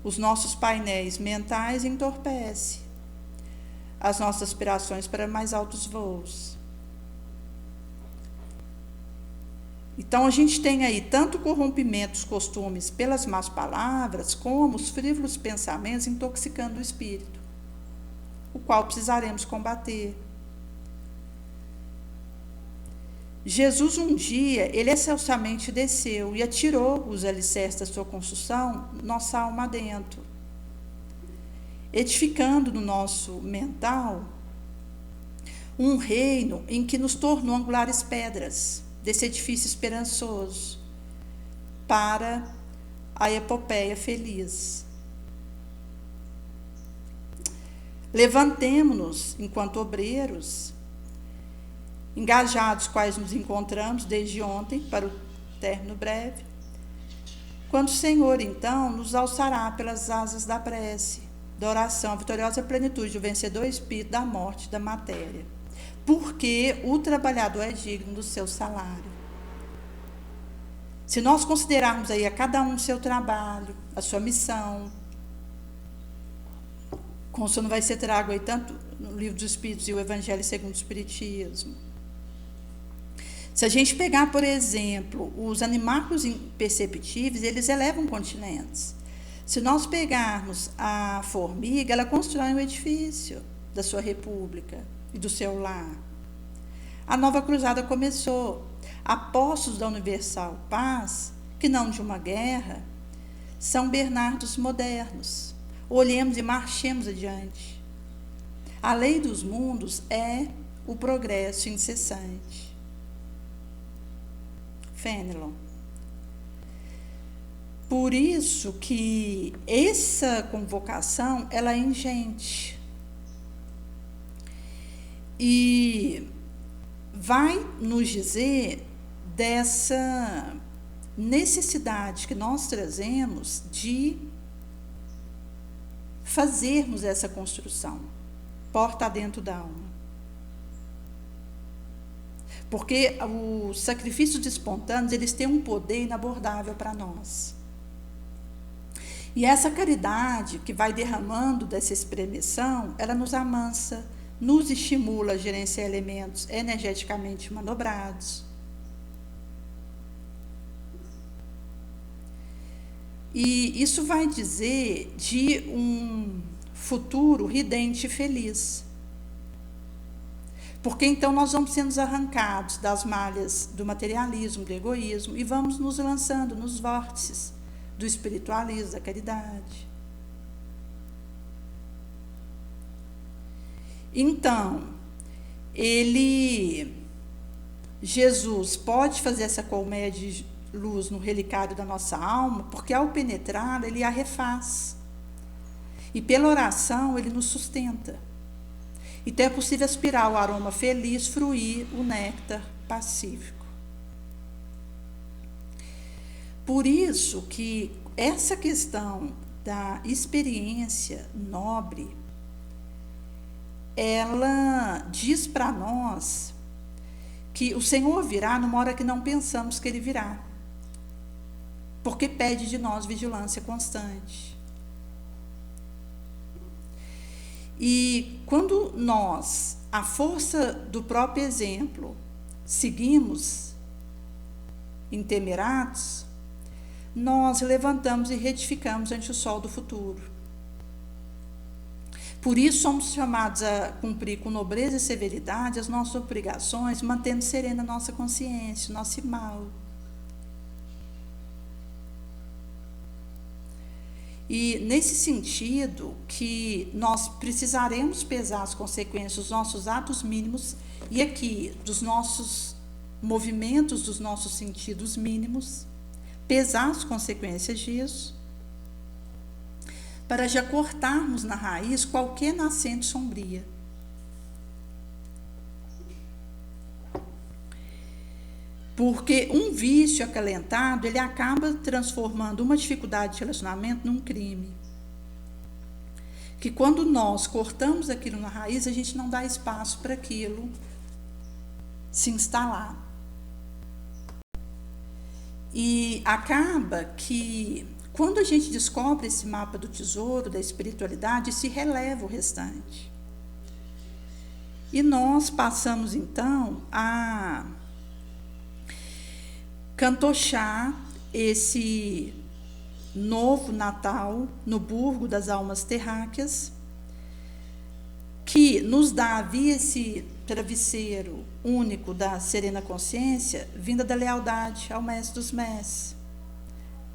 os nossos painéis mentais e entorpece as nossas aspirações para mais altos voos. Então, a gente tem aí tanto o corrompimento dos costumes pelas más palavras, como os frívolos pensamentos intoxicando o espírito, o qual precisaremos combater. Jesus, um dia, ele excelsamente desceu e atirou os alicerces da sua construção, nossa alma adentro, edificando no nosso mental um reino em que nos tornou angulares pedras desse edifício esperançoso para a epopeia feliz. Levantemo-nos enquanto obreiros, engajados quais nos encontramos desde ontem para o término breve, quando o Senhor, então, nos alçará pelas asas da prece, da oração, a vitoriosa plenitude do vencedor espírito da morte da matéria, porque o trabalhador é digno do seu salário. Se nós considerarmos aí a cada um o seu trabalho, a sua missão, como isso não vai ser trago aí tanto no Livro dos Espíritos e o Evangelho segundo o Espiritismo. Se a gente pegar, por exemplo, os animarcos imperceptíveis, eles elevam continentes. Se nós pegarmos a formiga, ela constrói um edifício da sua república e do seu lar. A nova cruzada começou. Apóstolos da universal paz, que não de uma guerra, São Bernardos modernos. Olhemos e marchemos adiante. A lei dos mundos é o progresso incessante. Fenelon. Por isso que essa convocação, ela é ingente. E vai nos dizer dessa necessidade que nós trazemos de fazermos essa construção, porta dentro da alma. Porque os sacrifícios espontâneos, eles têm um poder inabordável para nós. E essa caridade que vai derramando dessa espremeção, ela nos amansa, nos estimula a gerenciar elementos energeticamente manobrados. E isso vai dizer de um futuro ridente e feliz. Porque então nós vamos sendo arrancados das malhas do materialismo, do egoísmo, e vamos nos lançando nos vórtices do espiritualismo, da caridade. Então, Jesus pode fazer essa colmeia de luz no relicário da nossa alma, porque ao penetrar, ele a refaz. E pela oração, ele nos sustenta. Então é possível aspirar o aroma feliz, fruir o néctar pacífico. Por isso que essa questão da experiência nobre, ela diz para nós que o Senhor virá numa hora que não pensamos que Ele virá, porque pede de nós vigilância constante. E quando nós, à força do próprio exemplo, seguimos intemerados, nós levantamos e retificamos ante o sol do futuro. Por isso somos chamados a cumprir com nobreza e severidade as nossas obrigações, mantendo serena a nossa consciência, nosso mal. E nesse sentido que nós precisaremos pesar as consequências dos nossos atos mínimos e aqui dos nossos movimentos, dos nossos sentidos mínimos, pesar as consequências disso, para já cortarmos na raiz qualquer nascente sombria. Porque um vício acalentado, ele acaba transformando uma dificuldade de relacionamento num crime. Que quando nós cortamos aquilo na raiz, a gente não dá espaço para aquilo se instalar. E acaba que, quando a gente descobre esse mapa do tesouro, da espiritualidade, se releva o restante. E nós passamos, então, a cantochar esse novo Natal no burgo das almas terráqueas, que nos dá via esse travesseiro único da serena consciência, vinda da lealdade ao mestre dos mestres.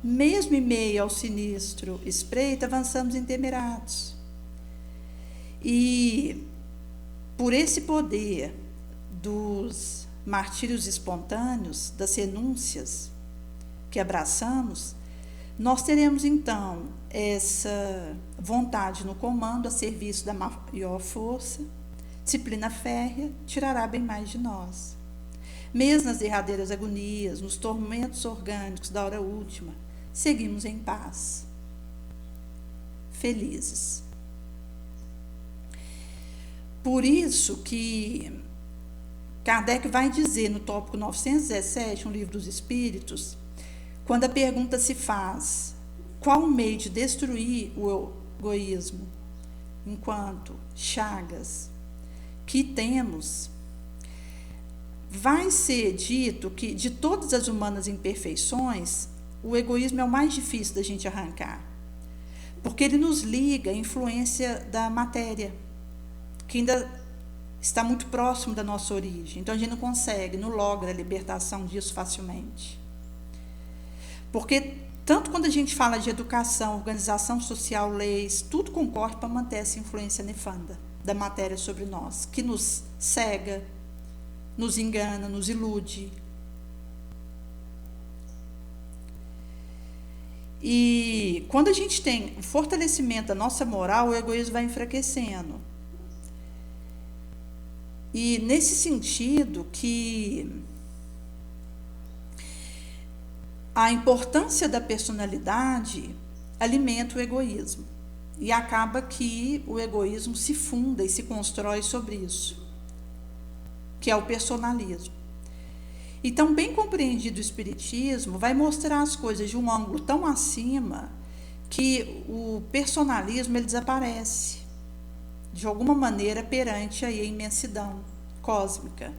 Mesmo em meio ao sinistro espreito, avançamos intemerados. E por esse poder dos martírios espontâneos, das renúncias que abraçamos, nós teremos então essa vontade no comando a serviço da maior força, disciplina férrea tirará bem mais de nós. Mesmo nas derradeiras agonias, nos tormentos orgânicos da hora última, seguimos em paz, felizes. Por isso que Kardec vai dizer no tópico 917, no Livro dos Espíritos, quando a pergunta se faz, qual o meio de destruir o egoísmo, enquanto chagas que temos, vai ser dito que de todas as humanas imperfeições, o egoísmo é o mais difícil da gente arrancar, porque ele nos liga à influência da matéria, que ainda está muito próximo da nossa origem. Então a gente não consegue, não logra a libertação disso facilmente. Porque tanto quando a gente fala de educação, organização social, leis, tudo concorre para manter essa influência nefanda da matéria sobre nós, que nos cega, nos engana, nos ilude. E quando a gente tem o fortalecimento da nossa moral, o egoísmo vai enfraquecendo. E nesse sentido que a importância da personalidade alimenta o egoísmo. E acaba que o egoísmo se funda e se constrói sobre isso, que é o personalismo. Então, bem compreendido o Espiritismo, vai mostrar as coisas de um ângulo tão acima que o personalismo ele desaparece, de alguma maneira, perante aí a imensidão cósmica.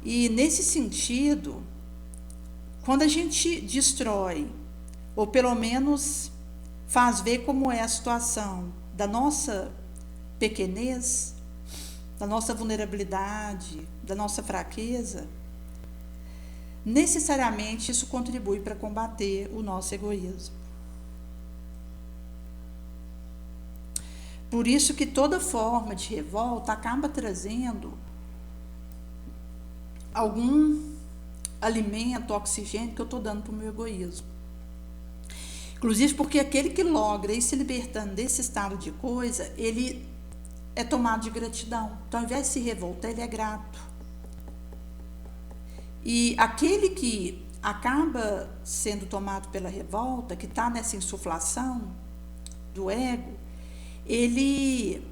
E, nesse sentido, quando a gente destrói, ou pelo menos faz ver como é a situação da nossa pequenez, da nossa vulnerabilidade, da nossa fraqueza, necessariamente isso contribui para combater o nosso egoísmo. Por isso que toda forma de revolta acaba trazendo algum alimento, oxigênio que eu estou dando para o meu egoísmo. Inclusive porque aquele que logra ir se libertando desse estado de coisa, ele é tomado de gratidão. Então, ao invés de se revoltar, ele é grato. E aquele que acaba sendo tomado pela revolta, que está nessa insuflação do ego, ele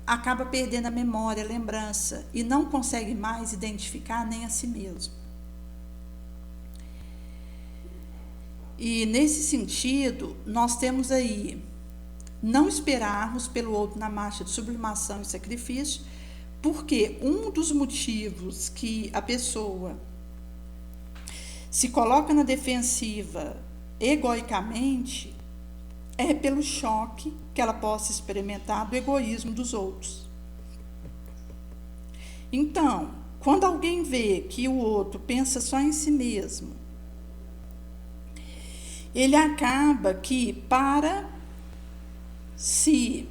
acaba perdendo a memória, a lembrança e não consegue mais identificar nem a si mesmo. E nesse sentido, nós temos aí não esperarmos pelo outro na marcha de sublimação e sacrifício, porque um dos motivos que a pessoa se coloca na defensiva egoicamente é pelo choque que ela possa experimentar do egoísmo dos outros. Então, quando alguém vê que o outro pensa só em si mesmo, ele acaba que, para se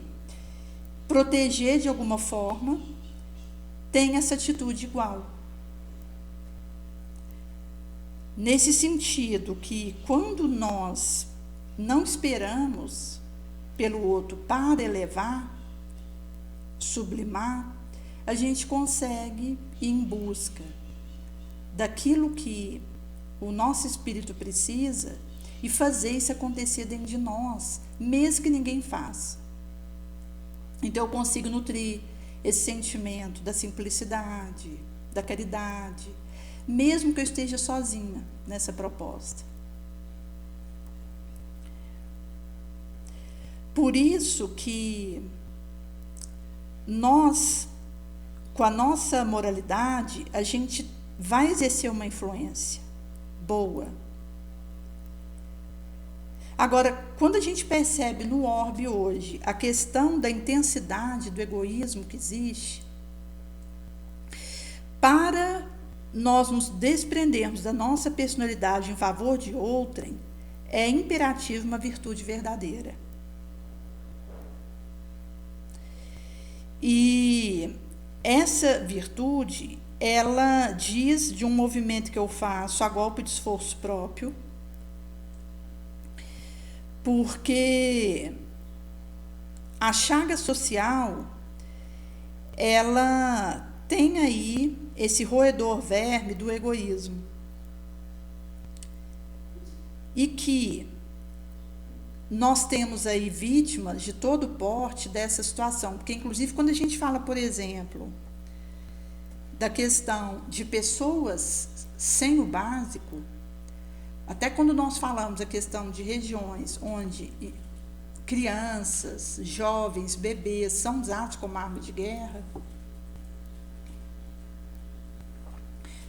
proteger de alguma forma, tem essa atitude igual. Nesse sentido que, quando nós não esperamos pelo outro para elevar, sublimar, a gente consegue ir em busca daquilo que o nosso espírito precisa e fazer isso acontecer dentro de nós, mesmo que ninguém faça. Então eu consigo nutrir esse sentimento da simplicidade, da caridade, mesmo que eu esteja sozinha nessa proposta. Por isso que nós, com a nossa moralidade, a gente vai exercer uma influência boa. Agora, quando a gente percebe no orbe hoje a questão da intensidade do egoísmo que existe, para nós nos desprendermos da nossa personalidade em favor de outrem, é imperativo uma virtude verdadeira. E essa virtude, ela diz de um movimento que eu faço a golpe de esforço próprio, porque a chaga social, ela tem aí esse roedor verme do egoísmo. E que nós temos aí vítimas de todo porte dessa situação, porque inclusive quando a gente fala, por exemplo, da questão de pessoas sem o básico, até quando nós falamos a questão de regiões onde crianças, jovens, bebês são usados como arma de guerra,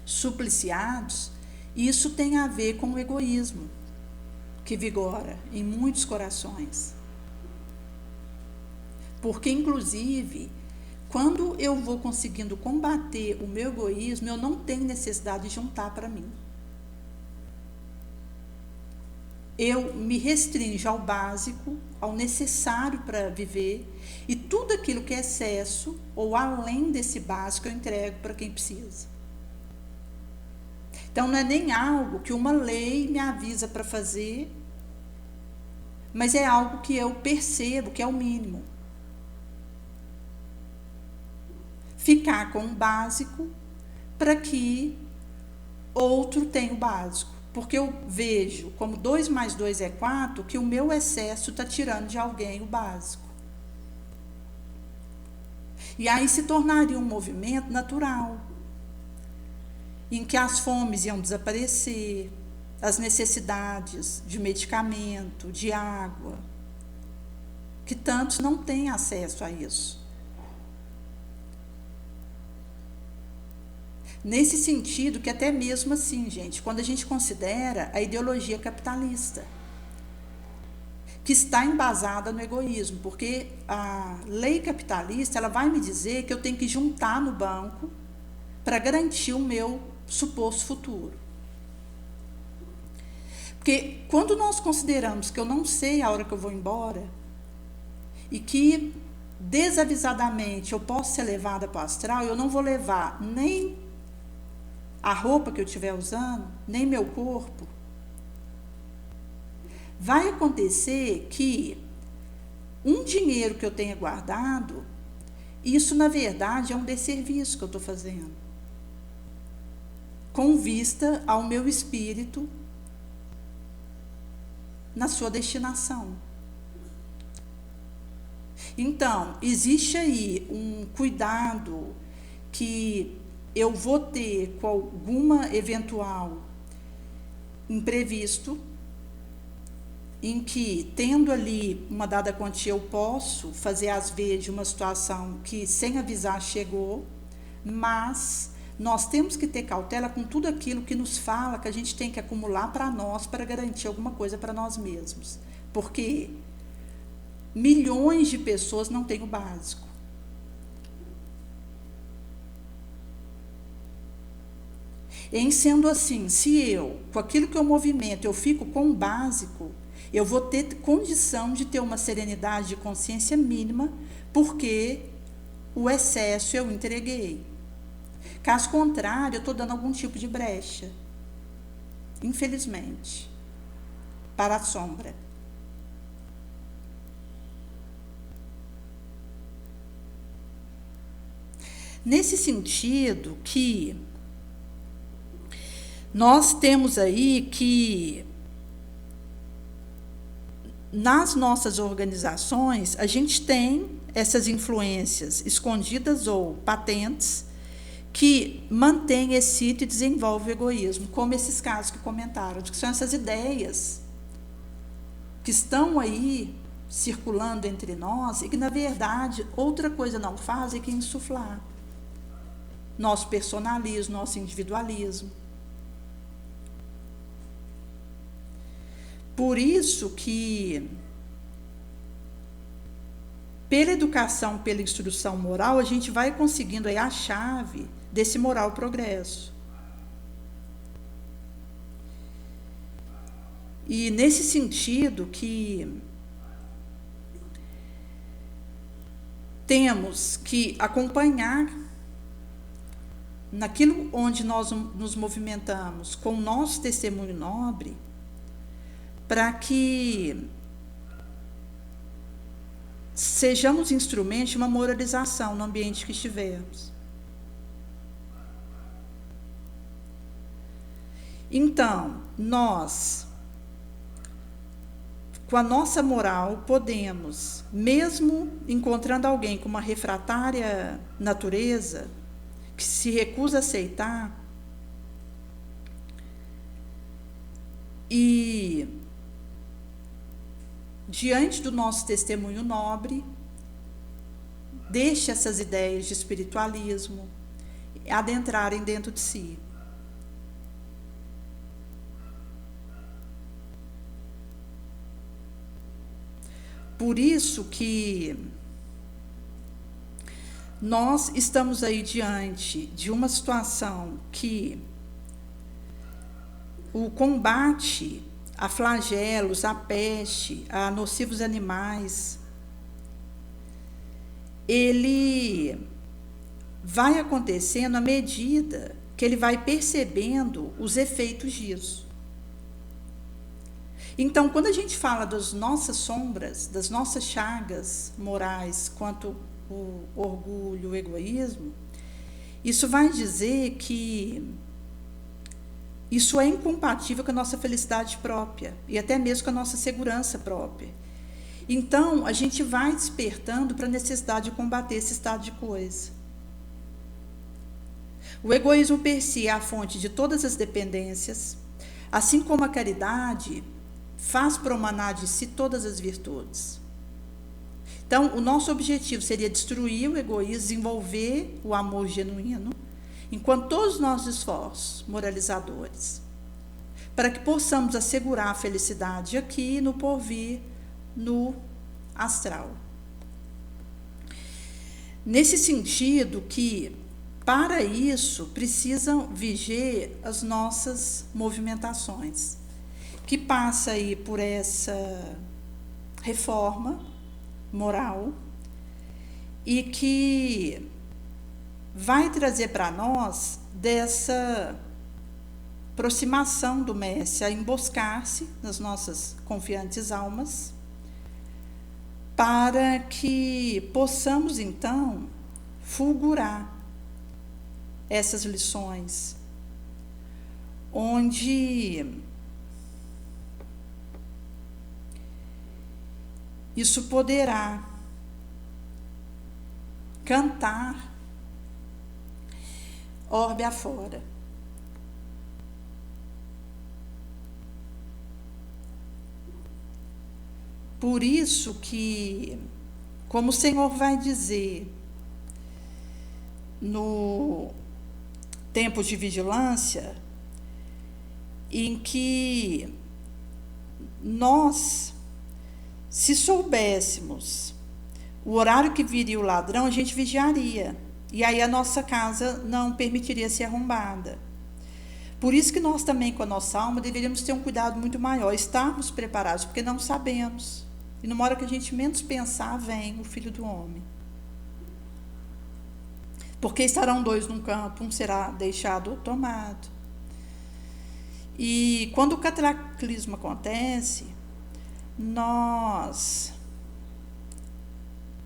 supliciados, isso tem a ver com o egoísmo que vigora em muitos corações. Porque, inclusive, quando eu vou conseguindo combater o meu egoísmo, eu não tenho necessidade de juntar para mim. Eu me restringo ao básico, ao necessário para viver, e tudo aquilo que é excesso ou além desse básico eu entrego para quem precisa. Então não é nem algo que uma lei me avisa para fazer, mas é algo que eu percebo que é o mínimo. Ficar com o básico para que outro tenha o básico. Porque eu vejo, como 2 mais 2 é 4, que o meu excesso está tirando de alguém o básico. E aí se tornaria um movimento natural, em que as fomes iam desaparecer, as necessidades de medicamento, de água, que tantos não têm acesso a isso. Nesse sentido que até mesmo assim, gente, quando a gente considera a ideologia capitalista, que está embasada no egoísmo, porque a lei capitalista, ela vai me dizer que eu tenho que juntar no banco para garantir o meu suposto futuro. Porque quando nós consideramos que eu não sei a hora que eu vou embora e que desavisadamente eu posso ser levada para o astral, eu não vou levar nem a roupa que eu estiver usando, nem meu corpo, vai acontecer que um dinheiro que eu tenha guardado, isso na verdade é um desserviço que eu estou fazendo, com vista ao meu espírito na sua destinação. Então, existe aí um cuidado que eu vou ter com alguma eventual imprevisto, em que, tendo ali uma dada quantia, eu posso fazer às vezes uma situação que sem avisar chegou, mas nós temos que ter cautela com tudo aquilo que nos fala que a gente tem que acumular para nós, para garantir alguma coisa para nós mesmos. Porque milhões de pessoas não têm o básico. Em sendo assim, se eu, com aquilo que eu movimento, eu fico com o básico, eu vou ter condição de ter uma serenidade de consciência mínima, porque o excesso eu entreguei. Caso contrário, eu estou dando algum tipo de brecha, infelizmente, para a sombra. Nesse sentido que nós temos aí que, nas nossas organizações, a gente tem essas influências escondidas ou patentes que mantêm, excitam e desenvolvem o egoísmo, como esses casos que comentaram, que são essas ideias que estão aí circulando entre nós e que, na verdade, outra coisa não fazem que insuflar nosso personalismo, nosso individualismo. Por isso que, pela educação, pela instrução moral, a gente vai conseguindo aí a chave desse moral progresso. E nesse sentido que temos que acompanhar naquilo onde nós nos movimentamos com o nosso testemunho nobre, para que sejamos instrumentos de uma moralização no ambiente que estivermos. Então, nós, com a nossa moral, podemos, mesmo encontrando alguém com uma refratária natureza, que se recusa a aceitar, e diante do nosso testemunho nobre, deixe essas ideias de espiritualismo adentrarem dentro de si. Por isso que nós estamos aí diante de uma situação que o combate a flagelos, a peste, a nocivos animais, ele vai acontecendo à medida que ele vai percebendo os efeitos disso. Então, quando a gente fala das nossas sombras, das nossas chagas morais, quanto o orgulho, o egoísmo, isso vai dizer que isso é incompatível com a nossa felicidade própria e até mesmo com a nossa segurança própria. Então, a gente vai despertando para a necessidade de combater esse estado de coisa. O egoísmo per si é a fonte de todas as dependências, assim como a caridade faz promanar de si todas as virtudes. Então, o nosso objetivo seria destruir o egoísmo, desenvolver o amor genuíno, enquanto todos os nossos esforços moralizadores, para que possamos assegurar a felicidade aqui, no porvir, no astral. Nesse sentido que, para isso, precisam vigiar as nossas movimentações, que passa aí por essa reforma moral e que vai trazer para nós dessa aproximação do Mestre a emboscar-se nas nossas confiantes almas, para que possamos, então, fulgurar essas lições, onde isso poderá cantar orbe afora. Por isso que, como o Senhor vai dizer no tempo de vigilância, em que nós, se soubéssemos o horário que viria o ladrão, a gente vigiaria. E aí a nossa casa não permitiria ser arrombada. Por isso que nós também, com a nossa alma, deveríamos ter um cuidado muito maior, estarmos preparados, porque não sabemos. E numa hora que a gente menos pensar, vem o Filho do Homem. Porque estarão dois num campo, um será deixado ou tomado. E quando o cataclismo acontece, nós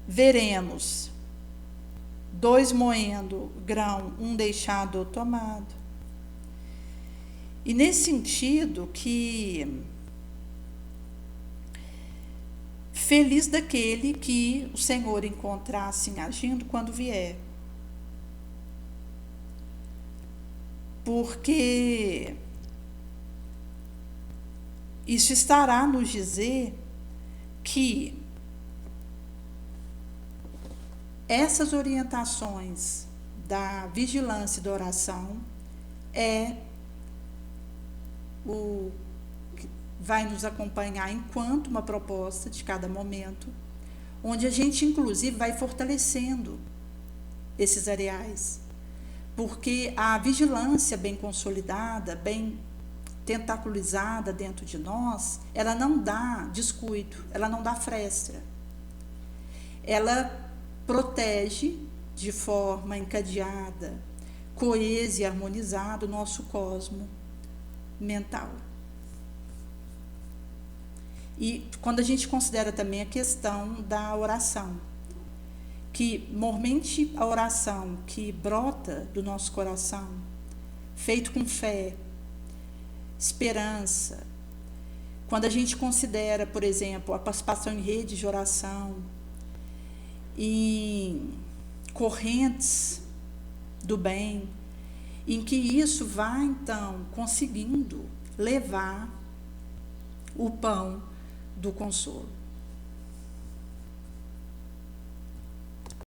veremos dois moendo grão, um deixado ou tomado. E nesse sentido que feliz daquele que o Senhor encontrar assim agindo quando vier. Porque isso estará a nos dizer que essas orientações da vigilância e da oração é o que vai nos acompanhar enquanto uma proposta de cada momento, onde a gente inclusive vai fortalecendo esses areais, porque a vigilância bem consolidada, bem tentaculizada dentro de nós, ela não dá descuido, ela não dá fresta. Ela protege de forma encadeada, coesa e harmonizada o nosso cosmo mental. E quando a gente considera também a questão da oração, que normalmente a oração que brota do nosso coração, feito com fé, esperança, quando a gente considera, por exemplo, a participação em redes de oração, em correntes do bem, em que isso vai então conseguindo levar o pão do consolo.